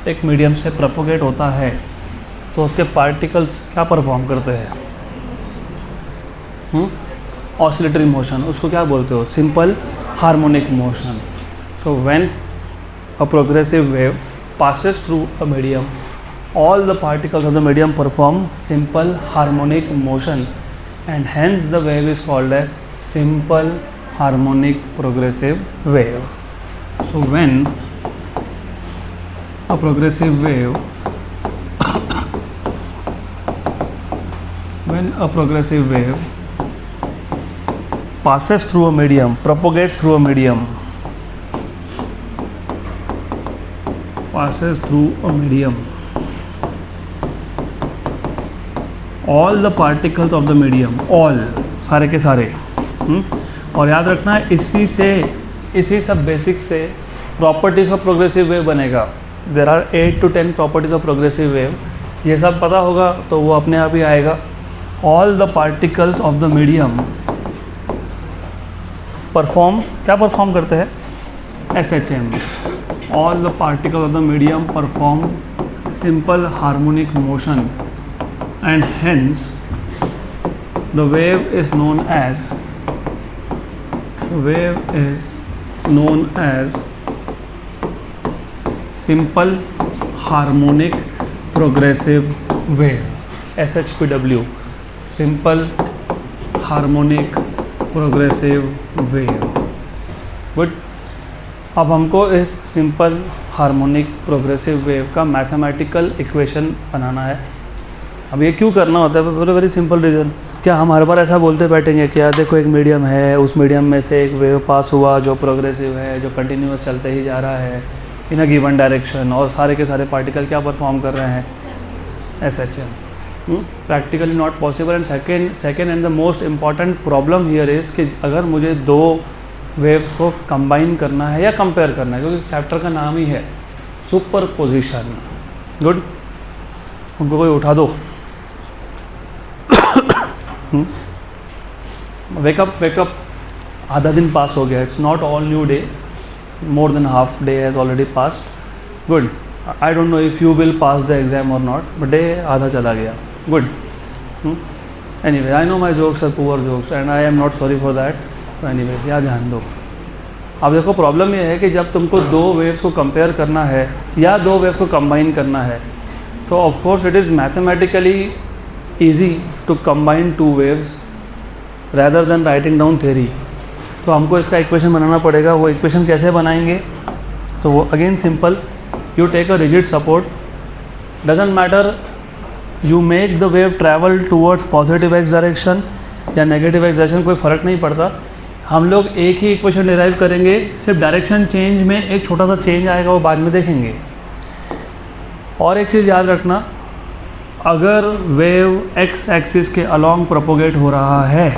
एक मीडियम से प्रोपोगेट होता है तो उसके पार्टिकल्स क्या परफॉर्म करते हैं? Oscillatory motion. उसको क्या बोलते हो? Simple harmonic motion. So when a progressive wave passes through a medium, all the particles of the medium perform simple harmonic motion, and hence the wave is called as simple harmonic progressive wave. So when a progressive wave passes through a medium, propagates through a medium, passes through a medium, all the particles of the medium, all सारे के सारे. और याद रखना इसी सब basic से properties of progressive wave बनेगा. There are 8 to 10 properties of progressive wave. ये सब पता होगा तो वो अपने आप ही आएगा. All the particles of the medium क्या परफॉर्म करते हैं? SHM. All the particles of the medium perform simple harmonic motion, and hence the wave is known as simple harmonic progressive wave, SHPW, simple harmonic progressive wave. Good. अब हमको इस simple harmonic progressive wave का mathematical equation बनाना है. अब ये क्यों करना होता है? Very very simple reason. क्या हम हर बार ऐसा बोलते बैठेंगे कि यार देखो एक मीडियम है, उस मीडियम में से एक वेव पास हुआ जो प्रोग्रेसिव है, जो कंटिन्यूस चलते ही जा रहा है इन अ गिवन डायरेक्शन, और सारे के सारे पार्टिकल क्या परफॉर्म कर रहे हैं? SHM. Practically not possible. And second and the most important problem here is कि अगर मुझे दो वेव्स को कंबाइन करना है या कंपेयर करना है, क्योंकि चैप्टर का नाम ही है सुपरपोजिशन. गुड. उनको कोई उठा दो. वेकअप. आधा दिन पास हो गया. It's not all new day. More than half day has already passed. Good. I don't know if you will pass the exam और नॉट, बट डे आधा चला गया. Good. Anyway, I know my jokes are poor jokes and I am not sorry for that. तो anyways यहाँ ध्यान दो. अब देखो प्रॉब्लम ये है कि जब तुमको दो वेव्स को कंपेयर करना है या दो वेव्स को कंबाइन करना है, तो of course it is mathematically easy to combine two waves rather than writing down theory. तो हमको इसका इक्वेशन बनाना पड़ेगा. वो इक्वेशन कैसे बनाएंगे? तो वो again simple. You take a rigid support. Doesn't matter you make the wave travel towards positive x direction या नेगेटिव एक्स डायरेक्शन, कोई फ़र्क नहीं पड़ता. हम लोग एक ही इक्वेशन डिराइव करेंगे. सिर्फ डायरेक्शन चेंज में एक छोटा सा चेंज आएगा, वो बाद में देखेंगे. और एक चीज़ याद रखना, अगर वेव एक्स एक्सिस के अलॉन्ग प्रोपोगेट हो रहा है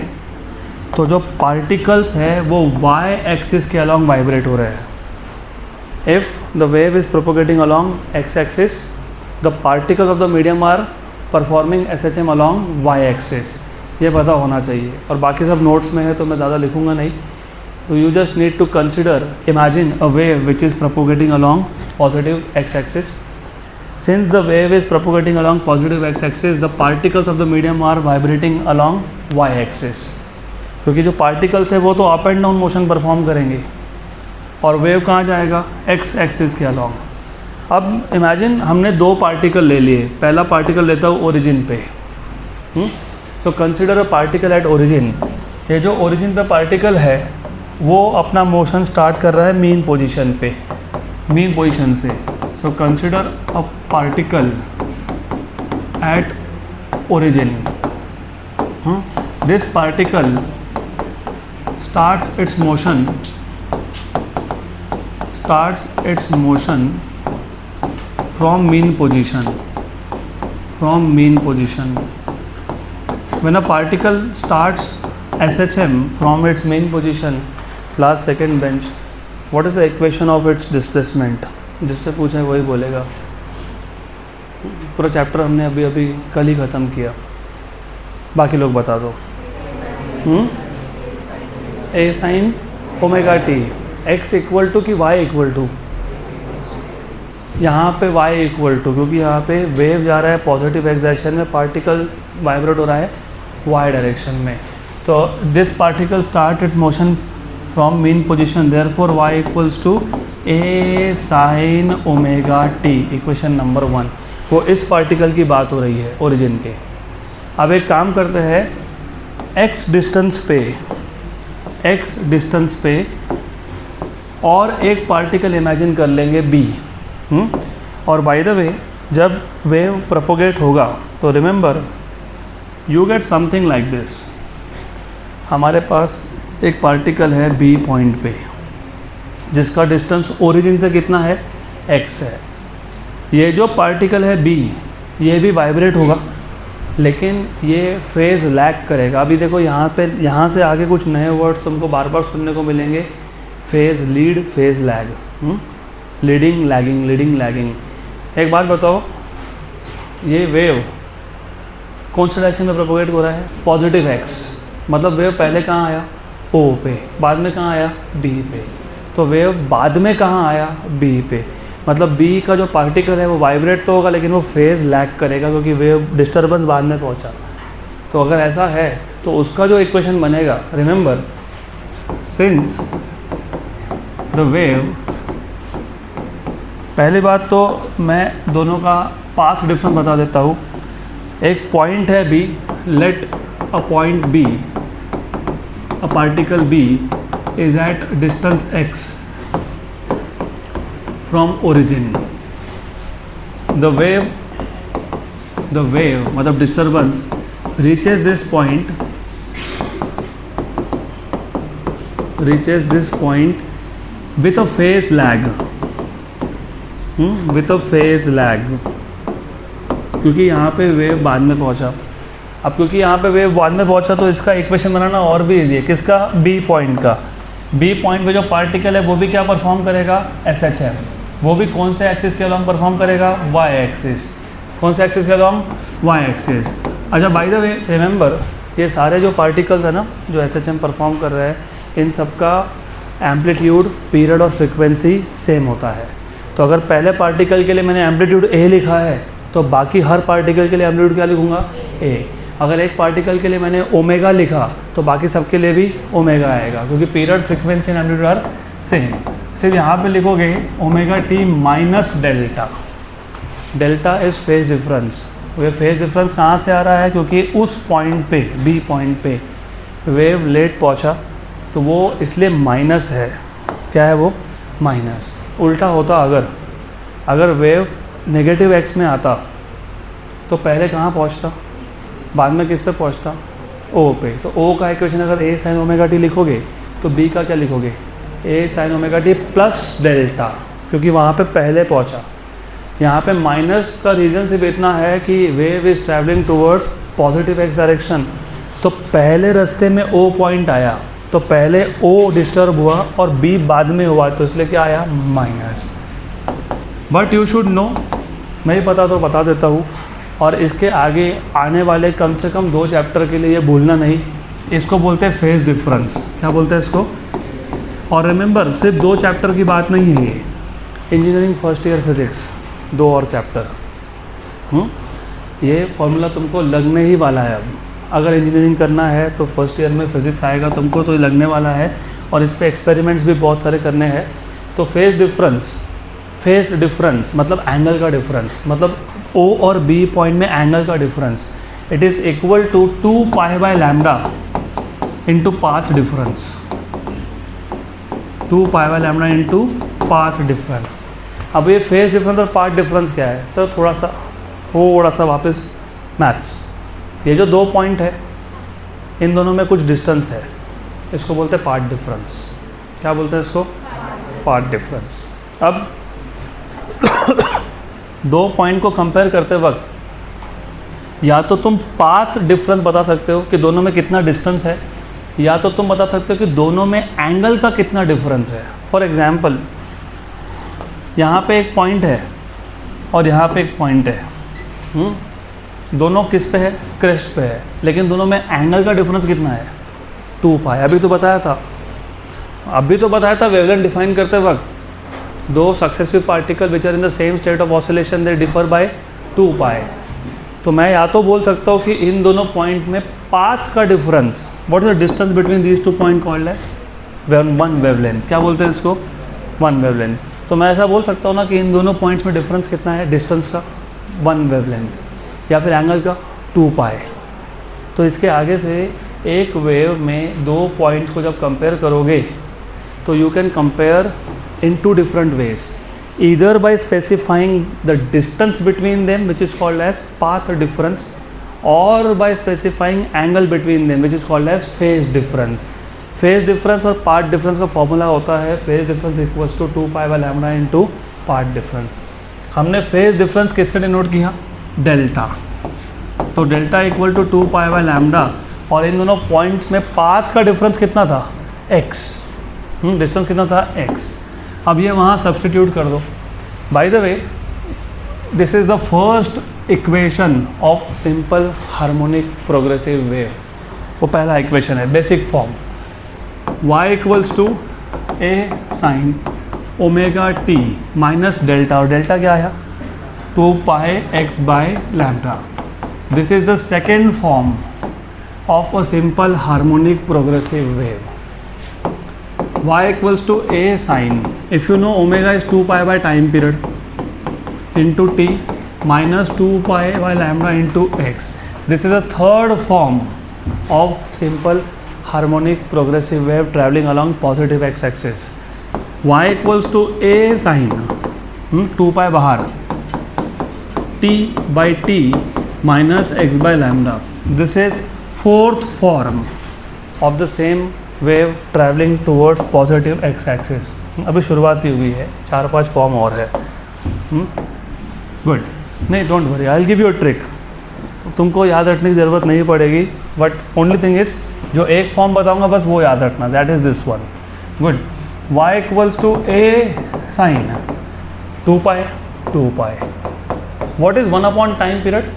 तो जो पार्टिकल्स है वो वाई एक्सिस के अलॉन्ग वाइब्रेट हो रहे हैं. If the wave is propagating along x axis, the particles of the medium are performing SHM along y axis. ये पता होना चाहिए. और बाकी सब नोट्स में है तो मैं ज़्यादा लिखूँगा नहीं. तो you just need to consider, imagine a wave which is propagating along positive x axis. Since the wave is propagating along positive x-axis, the particles of the medium are vibrating along y-axis. क्योंकि जो particles है वो तो up and down motion perform करेंगे. और wave कहाँ जाएगा, x axis के अलॉन्ग। अब इमेजिन हमने दो पार्टिकल ले लिए, पहला पार्टिकल लेता हूँ ओरिजिन पे। तो consider a particle at origin. ये जो ओरिजिन पे पार्टिकल है वो अपना मोशन स्टार्ट कर रहा है मीन पोजीशन पे, मीन पोजीशन से। So consider a particle at origin. This particle starts its motion from mean position, when a particle starts SHM from its mean position last second bench, what is the equation of its displacement? जिससे पूछे वही बोलेगा। पूरा chapter हमने अभी कल ही ख़त्म किया, बाकी लोग बता दो। A sine omega t, x equal to कि वाई इक्वल टू, यहाँ पे वाई इक्वल टू, क्योंकि यहाँ पे वेव जा रहा है पॉजिटिव एक्स डायरेक्शन में, पार्टिकल वाइब्रेट हो रहा है वाई डायरेक्शन में। तो this particle start its motion from mean position, therefore y equals to a sine omega t, equation number 1। वो इस पार्टिकल की बात हो रही है ओरिजिन के। अब एक काम करते हैं, एक्स डिस्टेंस पे और एक पार्टिकल इमेजिन कर लेंगे बी। और बाय द वे जब वेव प्रोपोगेट होगा तो remember you get something like this. हमारे पास एक पार्टिकल है बी पॉइंट पे जिसका डिस्टेंस ओरिजिन से कितना है, एक्स है। ये जो पार्टिकल है बी, ये भी वाइब्रेट होगा लेकिन ये फेज़ लैग करेगा। अभी देखो यहाँ से आगे कुछ नए वर्ड्स तुमको बार बार सुनने को मिलेंगे, phase lead, phase lag, leading lagging. एक बात बताओ, ये वेव कौन सा डायरेक्शन में प्रोपोगेट हो रहा है, पॉजिटिव एक्स, मतलब वेव पहले कहाँ आया, ओ पे, बाद में कहाँ आया, बी पे। तो वेव बाद में कहाँ आया, बी पे, मतलब बी का जो पार्टिकल है वो वाइब्रेट तो होगा लेकिन वो फेज़ लैग करेगा क्योंकि वेव डिस्टर्बेंस बाद में पहुंचा। तो अगर ऐसा है तो उसका जो इक्वेशन बनेगा, रिमेंबर सिंस द वेव, पहली बात तो मैं दोनों का पाथ डिफरेंस बता देता हूँ। एक पॉइंट है B, let a point B, a particle B is at distance x from origin. The wave मतलब disturbance reaches this point with a phase lag, क्योंकि यहाँ पे वेव बाद में पहुँचा। अब क्योंकि यहाँ पे वेव बाद में पहुँचा तो इसका इक्वेशन बनाना और भी ईजी है। किसका, बी पॉइंट का। बी पॉइंट पे जो पार्टिकल है वो भी क्या परफॉर्म करेगा, SHM। वो भी कौन से एक्सिस के अलॉन्ग परफॉर्म करेगा, वाई एक्सिस। कौन से एक्सिस के अलॉन्ग, वाई एक्सिस। अच्छा बाय द वे रिमेंबर, ये सारे जो पार्टिकल्स है ना जो SHM परफॉर्म कर रहे हैं, इन सबका एम्पलीट्यूड, पीरियड और फ्रिक्वेंसी सेम होता है। तो अगर पहले पार्टिकल के लिए मैंने एम्पलीट्यूड ए लिखा है तो बाकी हर पार्टिकल के लिए एम्पलीट्यूड क्या लिखूँगा, ए। अगर एक पार्टिकल के लिए मैंने ओमेगा लिखा तो बाकी सबके लिए भी ओमेगा आएगा, क्योंकि period, frequency and amplitude are same. सिर्फ यहाँ पे लिखोगे omega t minus delta. Delta is phase difference. वे फेज डिफरेंस कहाँ से आ रहा है, क्योंकि उस पॉइंट पे, बी पॉइंट पे वेव लेट पहुँचा तो वो इसलिए माइनस है। क्या है वो, माइनस। उल्टा होता अगर वेव नेगेटिव एक्स में आता तो पहले कहाँ पहुँचता, बाद में किस पे पहुँचता, ओ पे। तो ओ का इक्वेशन अगर ए साइन ओमेगा टी लिखोगे तो बी का क्या लिखोगे, a sine omega t plus delta, क्योंकि वहाँ पे पहले पहुँचा। यहाँ पे माइनस का रीज़न सिर्फ इतना है कि wave is travelling towards positive x direction. तो पहले रास्ते में ओ पॉइंट आया तो पहले ओ डिस्टर्ब हुआ और बी बाद में हुआ, तो इसलिए क्या आया, minus. But you should no, मैं ही पता तो बता देता हूँ, और इसके आगे आने वाले कम से कम 2 चैप्टर के लिए ये भूलना नहीं। इसको बोलते हैं फेज डिफरेंस। क्या बोलते हैं इसको। और रिमेंबर सिर्फ 2 चैप्टर की बात नहीं है ये, इंजीनियरिंग फर्स्ट ईयर फिजिक्स 2 और चैप्टर। ये फॉर्मूला तुमको लगने ही वाला है। अब अगर इंजीनियरिंग करना है तो फर्स्ट ईयर में फिजिक्स आएगा तुमको, तो लगने वाला है। और इस पर एक्सपेरिमेंट्स भी बहुत सारे करने हैं। तो फेज डिफरेंस मतलब एंगल का डिफरेंस, मतलब O और B पॉइंट में एंगल का difference, it is equal to 2 pi by lambda into path difference, 2 pi by lambda into path difference. अब ये फेज डिफरेंस और पाथ डिफरेंस क्या है, तो थोड़ा सा वापस मैथ्स। ये जो 2 पॉइंट है इन दोनों में कुछ डिस्टेंस है, इसको बोलते हैं पाथ डिफरेंस। क्या बोलते हैं इसको? Path difference. अब 2 पॉइंट को कंपेयर करते वक्त या तो तुम पाथ डिफरेंस बता सकते हो कि दोनों में कितना डिस्टेंस है, या तो तुम बता सकते हो कि दोनों में एंगल का कितना डिफरेंस है। फॉर एग्जांपल यहाँ पे एक पॉइंट है और यहाँ पे एक पॉइंट है, दोनों किस पे है? क्रेस्ट पे है, लेकिन दोनों में एंगल का डिफरेंस कितना है? 2 पाई। अभी तो बताया था वेवलेंथ डिफाइन करते वक्त, 2 successive particle which are in the same state of oscillation they differ by 2 pi. तो मैं या तो बोल सकता हूँ कि इन दोनों पॉइंट में पाथ का difference, what is the distance between these 2 point called as 1 wavelength. क्या बोलते हैं इसको? 1 वेवलेंथ। तो मैं ऐसा बोल सकता हूँ ना कि इन दोनों पॉइंट्स में डिफरेंस कितना है डिस्टेंस का? 1 वेवलेंथ, या फिर एंगल का 2 पाई। तो इसके आगे से एक वेव में 2 पॉइंट्स को जब कंपेयर करोगे तो you can compare in 2 different ways, either by specifying the distance between them which is called as path difference, और by specifying angle between them which is called as phase difference. Phase difference और path difference का formula होता है phase difference equals to 2 pi by lambda into path difference. हमने phase difference किससे denote किया? Delta. तो delta equal to 2 pi by lambda, और इन दोनों पॉइंट्स में पाथ का डिफरेंस कितना था? x। डिस्टेंस कितना था? x। अब ये वहाँ सब्सटीट्यूट कर दो। By the way, this is the first equation of simple harmonic progressive wave. वो पहला इक्वेशन है, basic form, y equals to a sine omega t minus delta, और डेल्टा क्या आया? 2 pi x by lambda. This is the second form of a simple harmonic progressive wave. Y equals to a sine, if you know omega is 2 pi by time period into t minus 2 pi by lambda into x. This is a third form of simple harmonic progressive wave traveling along positive x axis. Y equals to a sine 2 pi बाहर, t by t minus x by lambda. This is fourth form of the same wave traveling towards positive x axis. अभी शुरुआत ही हुई है, 4-5 form और है। Good, नहीं don't worry, I will give you a trick. तुमको याद रखने की ज़रूरत नहीं पड़ेगी, बट ओनली थिंग इज जो एक फॉर्म बताऊंगा बस वो याद रखना, that is this one. Good, y equals to a sine 2 pi 2 pi. What is 1 upon time period?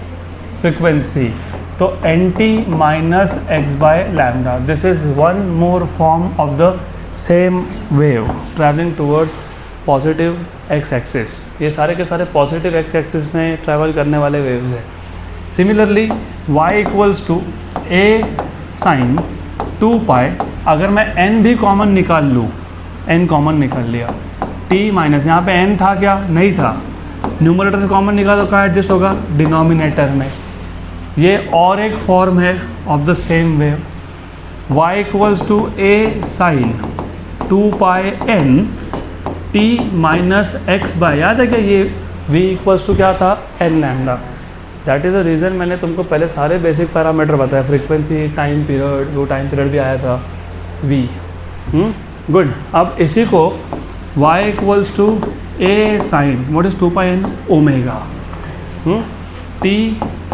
Frequency. तो nt minus x by lambda, this is one more form of the same wave travelling towards positive x axis. ये सारे के सारे positive x axis में travel करने वाले waves हैं। Similarly y equals to a sine 2 pi, अगर मैं n भी कॉमन निकाल लूँ, n कॉमन निकाल लिया, t माइनस, यहाँ पे n था क्या? नहीं था, न्यूमरेटर से कॉमन निकालो, कहाँ एडजस्ट होगा? डिनोमिनेटर में। ये और एक फॉर्म है of the same wave, y equals to a sine 2 pi n t minus x by, याद है क्या? ये v इक्वल्स टू क्या था? n lambda. That is the reason मैंने तुमको पहले सारे बेसिक पैरामीटर बताया, फ्रीक्वेंसी, टाइम पीरियड, वो टाइम पीरियड भी आया था v। गुड, अब इसी को y equals to a sine what is 2 pi n omega t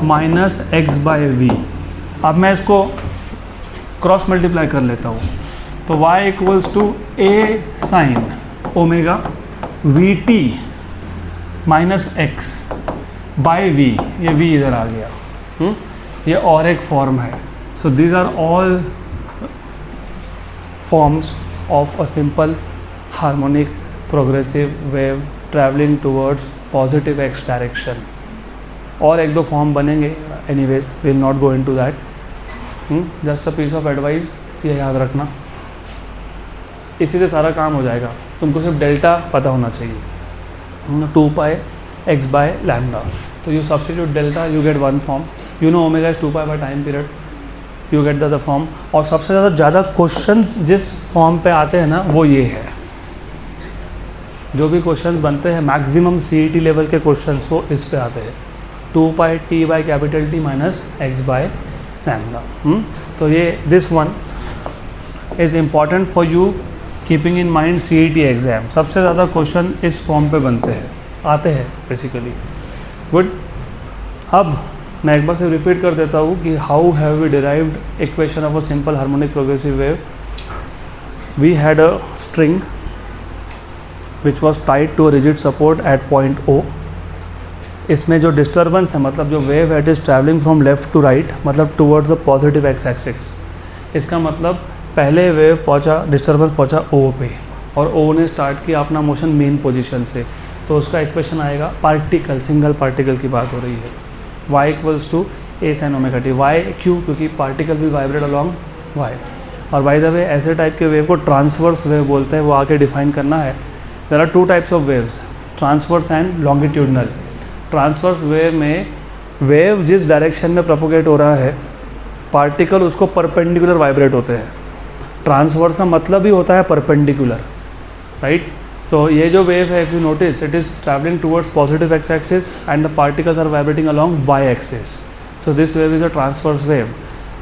minus x by v. अब मैं इसको क्रॉस मल्टीप्लाई कर लेता हूँ, तो y equals to a sine omega v t minus x by v, ये v इधर आ गया। ये और एक फॉर्म है। So these are all forms of a simple harmonic progressive wave travelling towards positive x direction. और 1-2 फॉर्म बनेंगे, anyways will not go into that. Just a piece of advice, ये याद रखना, इसी से सारा काम हो जाएगा। तुमको सिर्फ डेल्टा पता होना चाहिए, 2 पाई x बाय लैम्डा। तो you substitute delta, you get one form, you know omega is 2 pi by time period, you get the form. और सबसे ज़्यादा क्वेश्चंस जिस फॉर्म पे आते हैं ना वो ये है, जो भी क्वेश्चंस बनते हैं मैक्सिमम CET लेवल के क्वेश्चंस वो इस पे आते हैं, 2 पाई t by capital T minus x by lambda. तो ये this one is important for you keeping in mind CET exam. सबसे ज़्यादा क्वेश्चन इस फॉर्म पे बनते हैं, आते हैं बेसिकली। गुड। अब मैं एक बार से रिपीट कर देता हूँ कि how have we derived equation of a simple harmonic progressive wave. We had a string which was tied to a rigid support at point O। इसमें जो डिस्टर्बेंस है, मतलब जो वेव है, it is travelling from left to right, मतलब towards the positive x axis. इसका मतलब पहले वेव पहुंचा, डिस्टर्बेंस पहुंचा O पे, और O ने स्टार्ट किया अपना मोशन मेन पोजीशन से, तो उसका इक्वेशन आएगा पार्टिकल, सिंगल पार्टिकल की बात हो रही है, y equals to a sin omega t। y क्यों? क्योंकि पार्टिकल भी वाइब्रेट अलॉन्ग y। और बाय द वे ऐसे टाइप के वेव को ट्रांसवर्स वेव बोलते हैं, वो आके डिफाइन करना है। There are 2 types of waves, transverse and longitudinal. Transverse wave में वेव जिस डायरेक्शन में प्रोपोगेट हो रहा है, पार्टिकल उसको परपेंडिकुलर वाइब्रेट होते हैं। ट्रांसवर्स का मतलब ही होता है परपेंडिकुलर, राइट। तो ये जो वेव है, if you notice, it is travelling towards positive x axis and the particles are vibrating along y axis. So this wave is a transverse wave.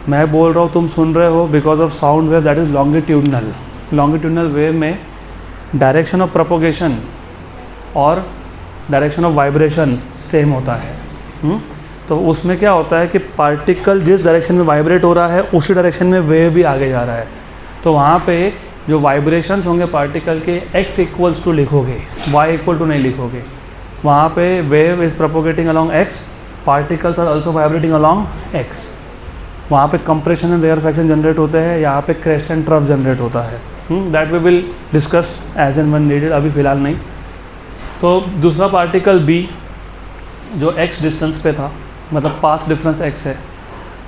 मैं बोल रहा हूँ, तुम सुन रहे हो because of sound wave, that is longitudinal. Longitudinal wave में direction of propagation और डायरेक्शन ऑफ वाइब्रेशन सेम होता है। तो उसमें क्या होता है कि पार्टिकल जिस डायरेक्शन में वाइब्रेट हो रहा है उसी डायरेक्शन में वेव भी आगे जा रहा है। तो वहाँ पे जो वाइब्रेशंस होंगे पार्टिकल के, x इक्वल्स टू लिखोगे, y इक्वल टू नहीं लिखोगे। वहाँ पे wave is propagating along x, particles are also vibrating along x। वहाँ पे कंप्रेशन एंड रेयरफैक्शन जनरेट होते हैं, यहाँ पे क्रेस्ट एंड ट्रफ जनरेट होता है। That we will discuss as and when needed, अभी फ़िलहाल नहीं। तो दूसरा पार्टिकल B जो x डिस्टेंस पे था, मतलब पाथ डिफरेंस x है,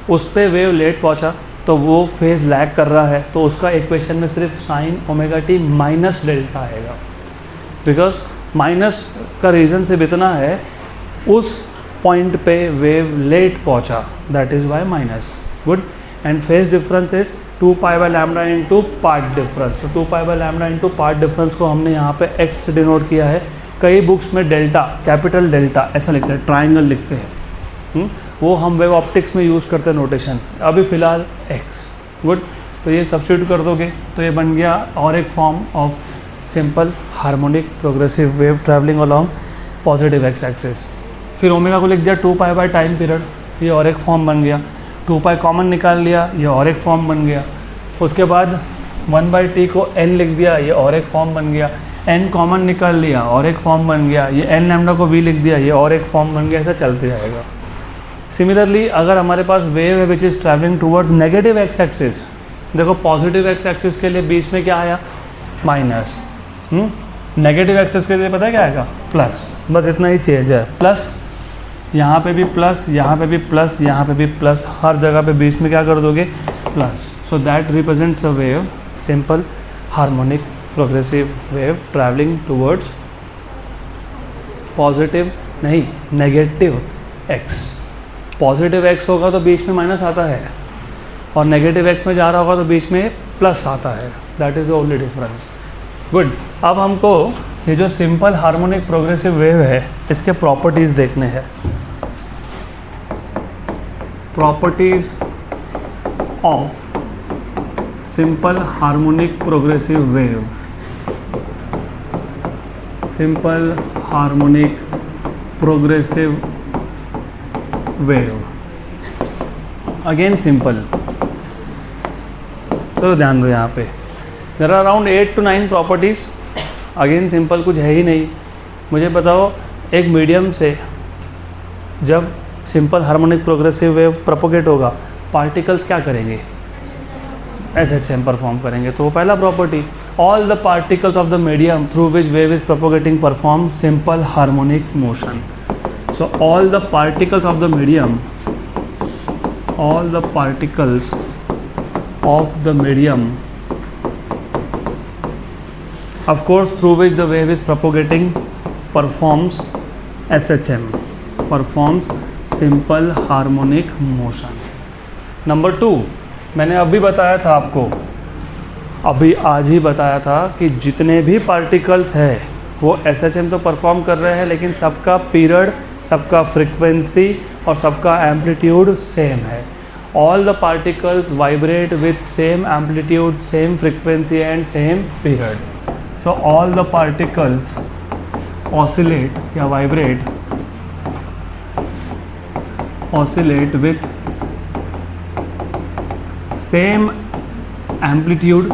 उस पर वेव लेट पहुँचा, तो वो फेज लैग कर रहा है, तो उसका इक्वेशन में सिर्फ sign omega t minus delta आएगा। बिकॉज माइनस का रीज़न सिर्फ इतना है, उस पॉइंट पे वेव लेट पहुंचा, that is Y minus. Good. And phase difference is 2 pi by lambda into path difference. तो 2 pi by lambda into path difference को हमने यहाँ पे x से डिनोट किया है। कई बुक्स में डेल्टा, कैपिटल डेल्टा ऐसा लिखते हैं, ट्राइंगल लिखते हैं, वो हम वेव ऑप्टिक्स में यूज़ करते हैं नोटेशन, अभी फ़िलहाल x। गुड। तो ये सब्स्टिट्यूट कर दोगे तो ये बन गया और एक form of simple harmonic progressive wave travelling along positive x axis. फिर ओमेगा को लिख दिया 2 पाई बाय टाइम पीरियड, ये और एक फॉर्म बन गया। 2 पाई कॉमन निकाल लिया, ये और एक फॉर्म बन गया। उसके बाद 1/t को n लिख दिया, ये और एक फॉर्म बन गया। n कॉमन निकाल लिया, और एक फॉर्म बन गया। ये n लैम्डा को v लिख दिया, ये और एक फॉर्म बन गया। ऐसा चलते जाएगा। सिमिलरली अगर हमारे पास वेव है which is travelling towards negative x axis, देखो पॉजिटिव x एक्सिस के लिए बीच में क्या आया, माइनस। नेगेटिव एक्सिस के लिए पता है क्या आएगा, प्लस। बस इतना ही चेंज है, प्लस यहाँ पे भी प्लस, यहाँ पे भी प्लस, यहाँ पे भी प्लस, हर जगह पे बीच में क्या कर दोगे, plus. So that represents a wave, simple harmonic progressive wave travelling towards positive नहीं नेगेटिव x। पॉजिटिव x होगा तो बीच में माइनस आता है, और नेगेटिव x में जा रहा होगा तो बीच में प्लस आता है। That is the only difference. Good. अब हमको ये जो सिंपल हार्मोनिक प्रोग्रेसिव वेव है, इसके प्रॉपर्टीज़ देखने हैं। Properties of simple harmonic progressive wave. Simple harmonic progressive wave, again simple. तो ध्यान दो यहाँ पे there are around 8 to 9 properties. Again simple कुछ है ही नहीं। मुझे बताओ, एक मीडियम से जब simple harmonic progressive wave propagate होगा, पार्टिकल्स क्या करेंगे, SHM परफॉर्म करेंगे। तो पहला property, all the particles of the medium through which wave is propagating perform simple harmonic motion. So all the particles of the medium, all the particles of the medium of course through which the wave is propagating performs SHM, performs simple harmonic motion. Number 2, मैंने अभी बताया था आपको, अभी आज ही बताया था कि जितने भी पार्टिकल्स हैं वो SHM तो परफॉर्म कर रहे हैं, लेकिन सबका पीरियड, सबका फ्रीक्वेंसी और सबका एम्पलीट्यूड सेम है. All the particles vibrate with same amplitude, same frequency and same period. So all the particles oscillate या vibrate, oscillate with same amplitude,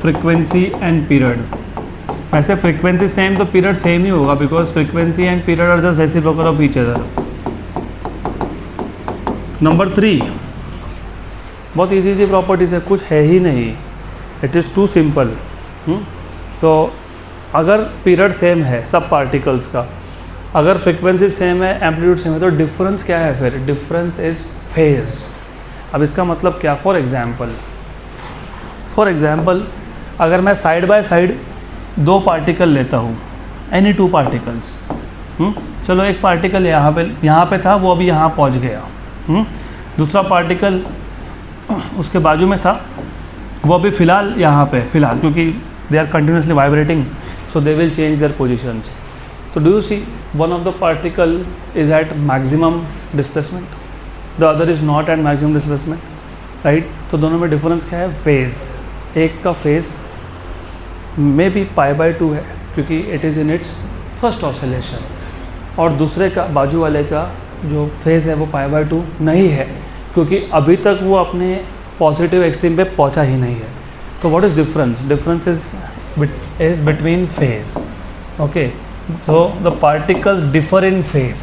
frequency and period. वैसे फ्रीक्वेंसी सेम तो period same ही होगा, because frequency and period are just reciprocal of each other. Number 3, बहुत easy सी properties है, कुछ है ही नहीं, इट इज़ टू सिंपल. तो अगर पीरियड सेम है सब पार्टिकल्स का, अगर फ्रीक्वेंसी सेम है, एम्पलीट्यूड सेम है, तो डिफरेंस क्या है फिर? Difference is phase. अब इसका मतलब क्या? फॉर एग्जाम्पल अगर मैं साइड बाय साइड 2 पार्टिकल लेता हूँ, एनी 2 पार्टिकल्स, चलो एक पार्टिकल यहाँ पे था, वो अभी यहाँ पहुँच गया. दूसरा पार्टिकल उसके बाजू में था, वो अभी फ़िलहाल यहाँ पे, फ़िलहाल क्योंकि they are continuously vibrating, so they will change their positions. तो do you see one of the particle is at maximum displacement, the other is not at maximum displacement, right. तो दोनों में डिफरेंस क्या है? फेज़. एक का phase may be π/2 है क्योंकि it is in its first oscillation, और दूसरे का, बाजू वाले का जो फेज़ है वो π/2 नहीं है क्योंकि अभी तक वो अपने पॉजिटिव एक्सट्रीम पे पहुंचा ही नहीं है. तो what is difference? Difference is between phase. Okay, so the particles differ in phase.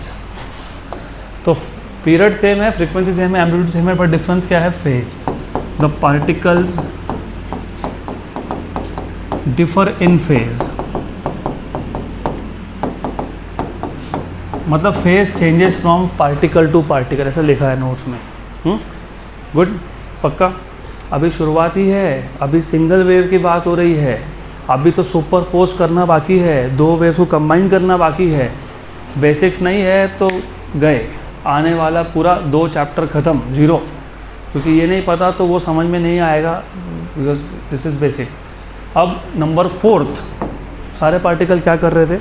तो पीरियड सेम है, फ्रीक्वेंसी सेम है, एम्पलीट्यूड सेम है, बट डिफरेंस क्या है? Phase. The particles differ in phase, मतलब phase changes from particle to particle, ऐसा लिखा है नोट्स में. गुड, पक्का. अभी शुरुआत ही है, अभी सिंगल वेव की बात हो रही है, अभी तो सुपरपोज करना बाकी है, 2 वेव्स को कंबाइन करना बाकी है. बेसिक्स नहीं है तो गए, आने वाला पूरा 2 चैप्टर ख़त्म, 0, क्योंकि ये नहीं पता तो वो समझ में नहीं आएगा, बिकॉज दिस इज़ बेसिक. अब नंबर 4, सारे पार्टिकल क्या कर रहे थे?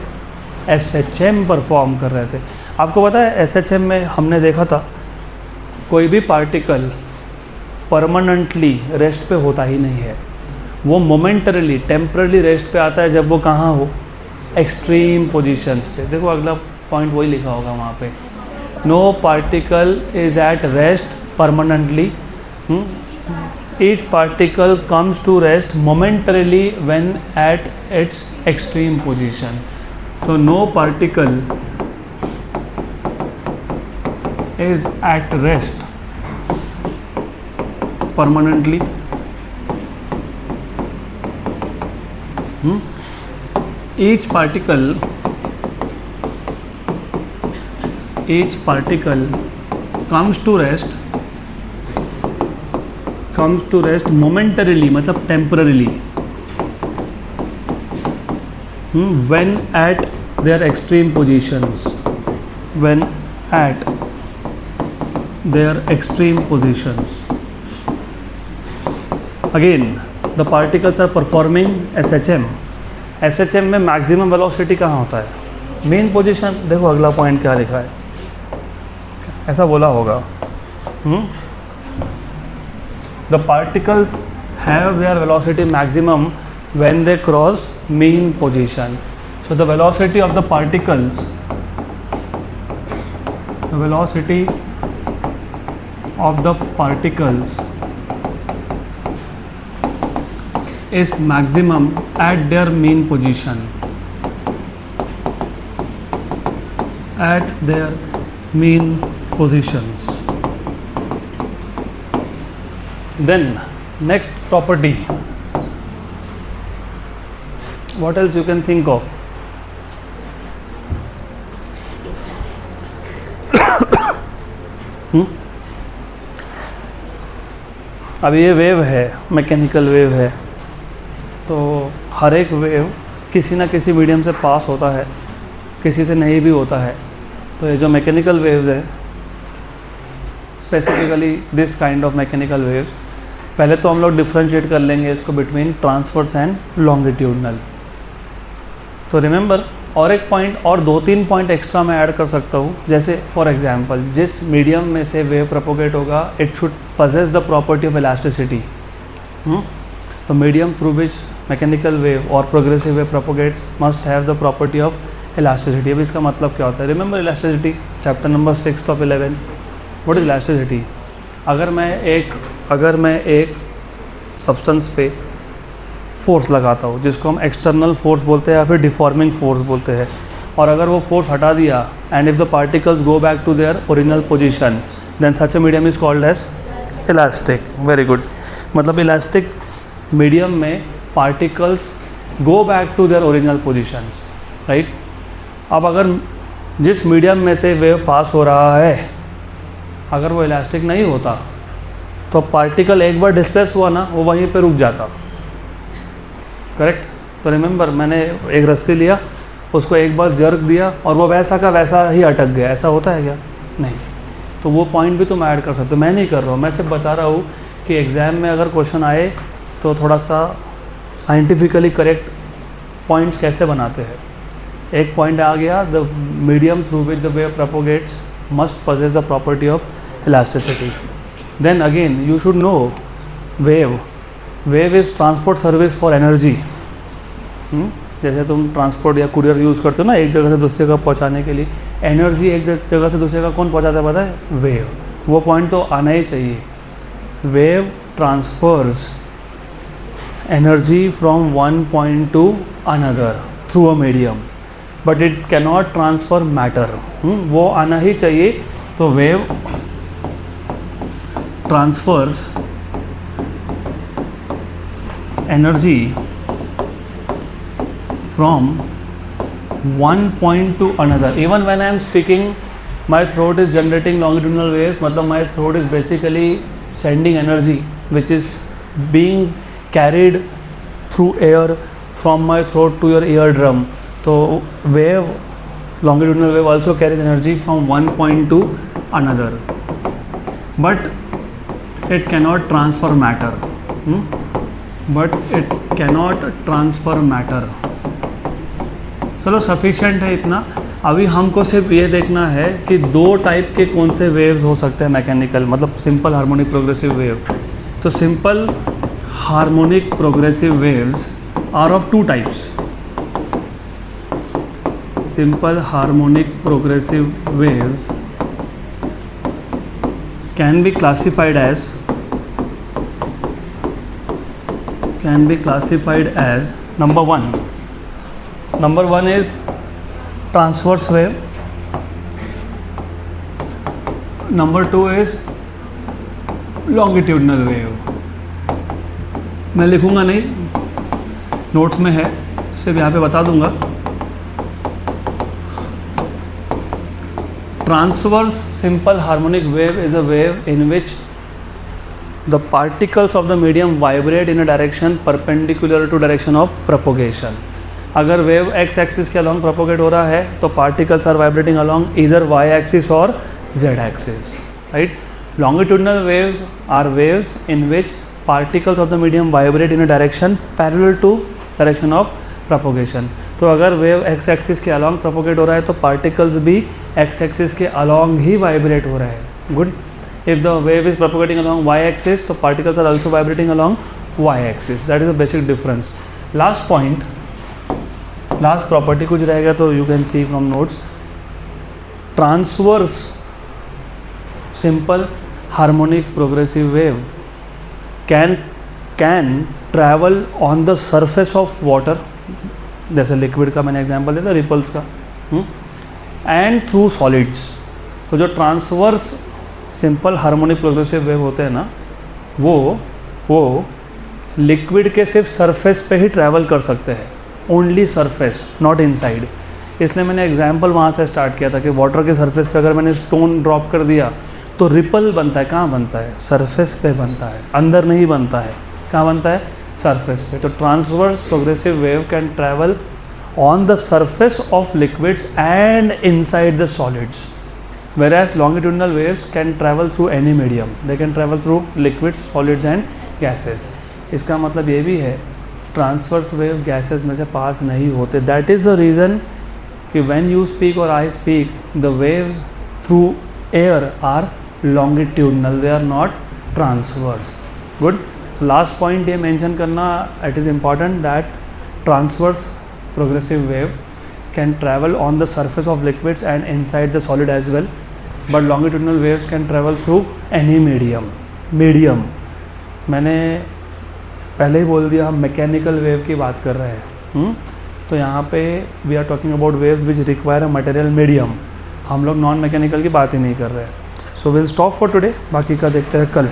SHM परफॉर्म कर रहे थे. आपको पता है SHM में हमने देखा था कोई भी पार्टिकल परमानेंटली रेस्ट पे होता ही नहीं है, वो मोमेंटरली, टेम्पररी रेस्ट पे आता है. जब वो कहाँ हो? एक्सट्रीम पोजीशंस पे. देखो अगला पॉइंट वही लिखा होगा वहाँ पे, no particle is at rest permanently, each particle comes to rest momentarily when at its extreme position. So no particle is at rest permanently. Each particle comes to rest momentarily, मतलब temporarily, when at their extreme positions, when at their extreme positions. Again, the particles are performing SHM. SHM में maximum velocity कहाँ होता है? Main position. देखो अगला point क्या लिखा है, ऐसा बोला होगा. The particles have their velocity maximum when they cross mean position. So the velocity of the particles, is maximum at their mean position. At their mean positions. Then next property, what else you can think of? अब ये wave है, mechanical wave है, तो हर एक wave किसी ना किसी medium से पास होता है, किसी से नहीं भी होता है। तो ये जो मैकेनिकल वेव्स है, specifically this kind of mechanical waves, पहले तो हम लोग डिफ्रेंशिएट कर लेंगे इसको बिटवीन ट्रांसवर्स एंड लॉन्गिट्यूडनल। तो रिमेंबर, और एक पॉइंट और 2-3 पॉइंट एक्स्ट्रा मैं ऐड कर सकता हूँ। जैसे फॉर एग्जांपल, जिस मीडियम में से वेव प्रोपोगेट होगा it should possess the property of elasticity. तो medium through which mechanical wave और progressive wave propagates must have the property of elasticity. अब इसका मतलब क्या होता है? Remember elasticity, chapter number 6 of 11, what is elasticity? अगर मैं एक सब्सटेंस पे फोर्स लगाता हूँ, जिसको हम एक्सटर्नल फोर्स बोलते हैं या फिर डिफॉर्मिंग फोर्स बोलते हैं, और अगर वो फोर्स हटा दिया and if the particles go back to their original position, then such a medium is called as elastic. Very good. मतलब इलास्टिक मीडियम में particles go back to their original position, right. अब अगर जिस medium में से wave पास हो रहा है, अगर वो इलास्टिक नहीं होता तो पार्टिकल एक बार डिस्प्लेस हुआ ना, वो वहीं पे रुक जाता, करेक्ट। तो रिमेंबर, मैंने एक रस्सी लिया, उसको एक बार जर्क दिया और वो वैसा का वैसा ही अटक गया, ऐसा होता है क्या? नहीं। तो वो पॉइंट भी तुम ऐड कर सकते हो, मैं नहीं कर रहा हूँ, मैं सिर्फ बता रहा हूँ कि एग्ज़ाम में अगर क्वेश्चन आए तो थोड़ा सा साइंटिफिकली करेक्ट पॉइंट्स कैसे बनाते हैं। एक पॉइंट आ गया, the medium through which the wave propagates must possess the property of elasticity. Then again you should know wave is transport service for energy. जैसे तुम ट्रांसपोर्ट या कुरियर यूज़ करते हो ना, एक जगह से दूसरी जगह पहुंचाने के लिए, एनर्जी एक जगह से दूसरी जगह कौन पहुंचाता है पता है? वेव। वो पॉइंट तो आना ही चाहिए। Wave transfers energy from one point to another through a medium, but it cannot transfer matter. वो आना ही चाहिए। तो wave transfers energy from one point to another. Even when I am speaking my throat is generating longitudinal waves, मतलब my throat is basically sending energy which is being carried through air from my throat to your eardrum. तो wave, longitudinal wave also carries energy from one point to another, but it cannot transfer matter. But it cannot transfer matter. चलो sufficient है इतना। अभी हमको सिर्फ ये देखना है कि दो टाइप के कौन से वेव्स हो सकते हैं मैकेनिकल, मतलब सिंपल हार्मोनिक प्रोग्रेसिव वेव। तो simple harmonic progressive waves are of two types. Simple harmonic progressive waves can be classified as number one is transverse wave, number two is longitudinal wave। मैं लिखूंगा नहीं, notes में है, सिर्फ यहाँ पे बता दूंगा। Transverse simple harmonic wave is a wave in which the particles of the medium vibrate in a direction perpendicular to direction of propagation. अगर वेव x एक्सिस के अलॉन्ग प्रोपोगेट हो रहा है तो particles are vibrating along either y axis और z axis, right. Longitudinal waves are waves in which particles of the medium vibrate in a direction parallel to direction of propagation. तो अगर wave x axis के along propagate हो रहा है तो particles भी x axis के अलॉन्ग ही वाइब्रेट हो रहे हैं। Good. If the wave is propagating along y axis तो particles are also vibrating along y axis. That is the basic difference. Last point, last property कुछ रहेगा तो you can see from notes. Transverse simple harmonic progressive wave can travel on the surface of water, जैसे liquid का मैंने example दिया था, ripples का, and through solids. तो जो transverse simple harmonic progressive wave होते हैं ना, वो लिक्विड के सिर्फ सरफेस पे ही ट्रैवल कर सकते हैं, ओनली सरफेस, नॉट इनसाइड। इसलिए मैंने एग्जांपल वहाँ से स्टार्ट किया था कि वाटर के सरफेस पे अगर मैंने स्टोन ड्रॉप कर दिया तो रिपल बनता है। कहाँ बनता है? सरफेस पे बनता है, अंदर नहीं बनता है। कहाँ बनता है? सरफेस पे। तो transverse progressive wave can travel on the surface of liquids and inside the solids, whereas longitudinal waves can travel through any medium. They can travel through liquids, solids and gases. इसका मतलब ये भी है transverse wave gases में से पास नहीं होते. दैट इज़ द रीज़न कि व्हेन यू स्पीक और I speak the waves through air are longitudinal, they are not transverse. Good. Last point ये मेंशन करना, it is important that transverse progressive wave can travel on the surface of liquids and inside the solid as well, but longitudinal waves can travel through any medium. मैंने पहले ही बोल दिया हम mechanical wave की बात कर रहे हैं. तो यहाँ पे we are talking about waves which require a material medium. हम लोग नॉन मैकेनिकल की बात ही नहीं कर रहे हैं. So will stop for today, बाकी का देखते हैं कल.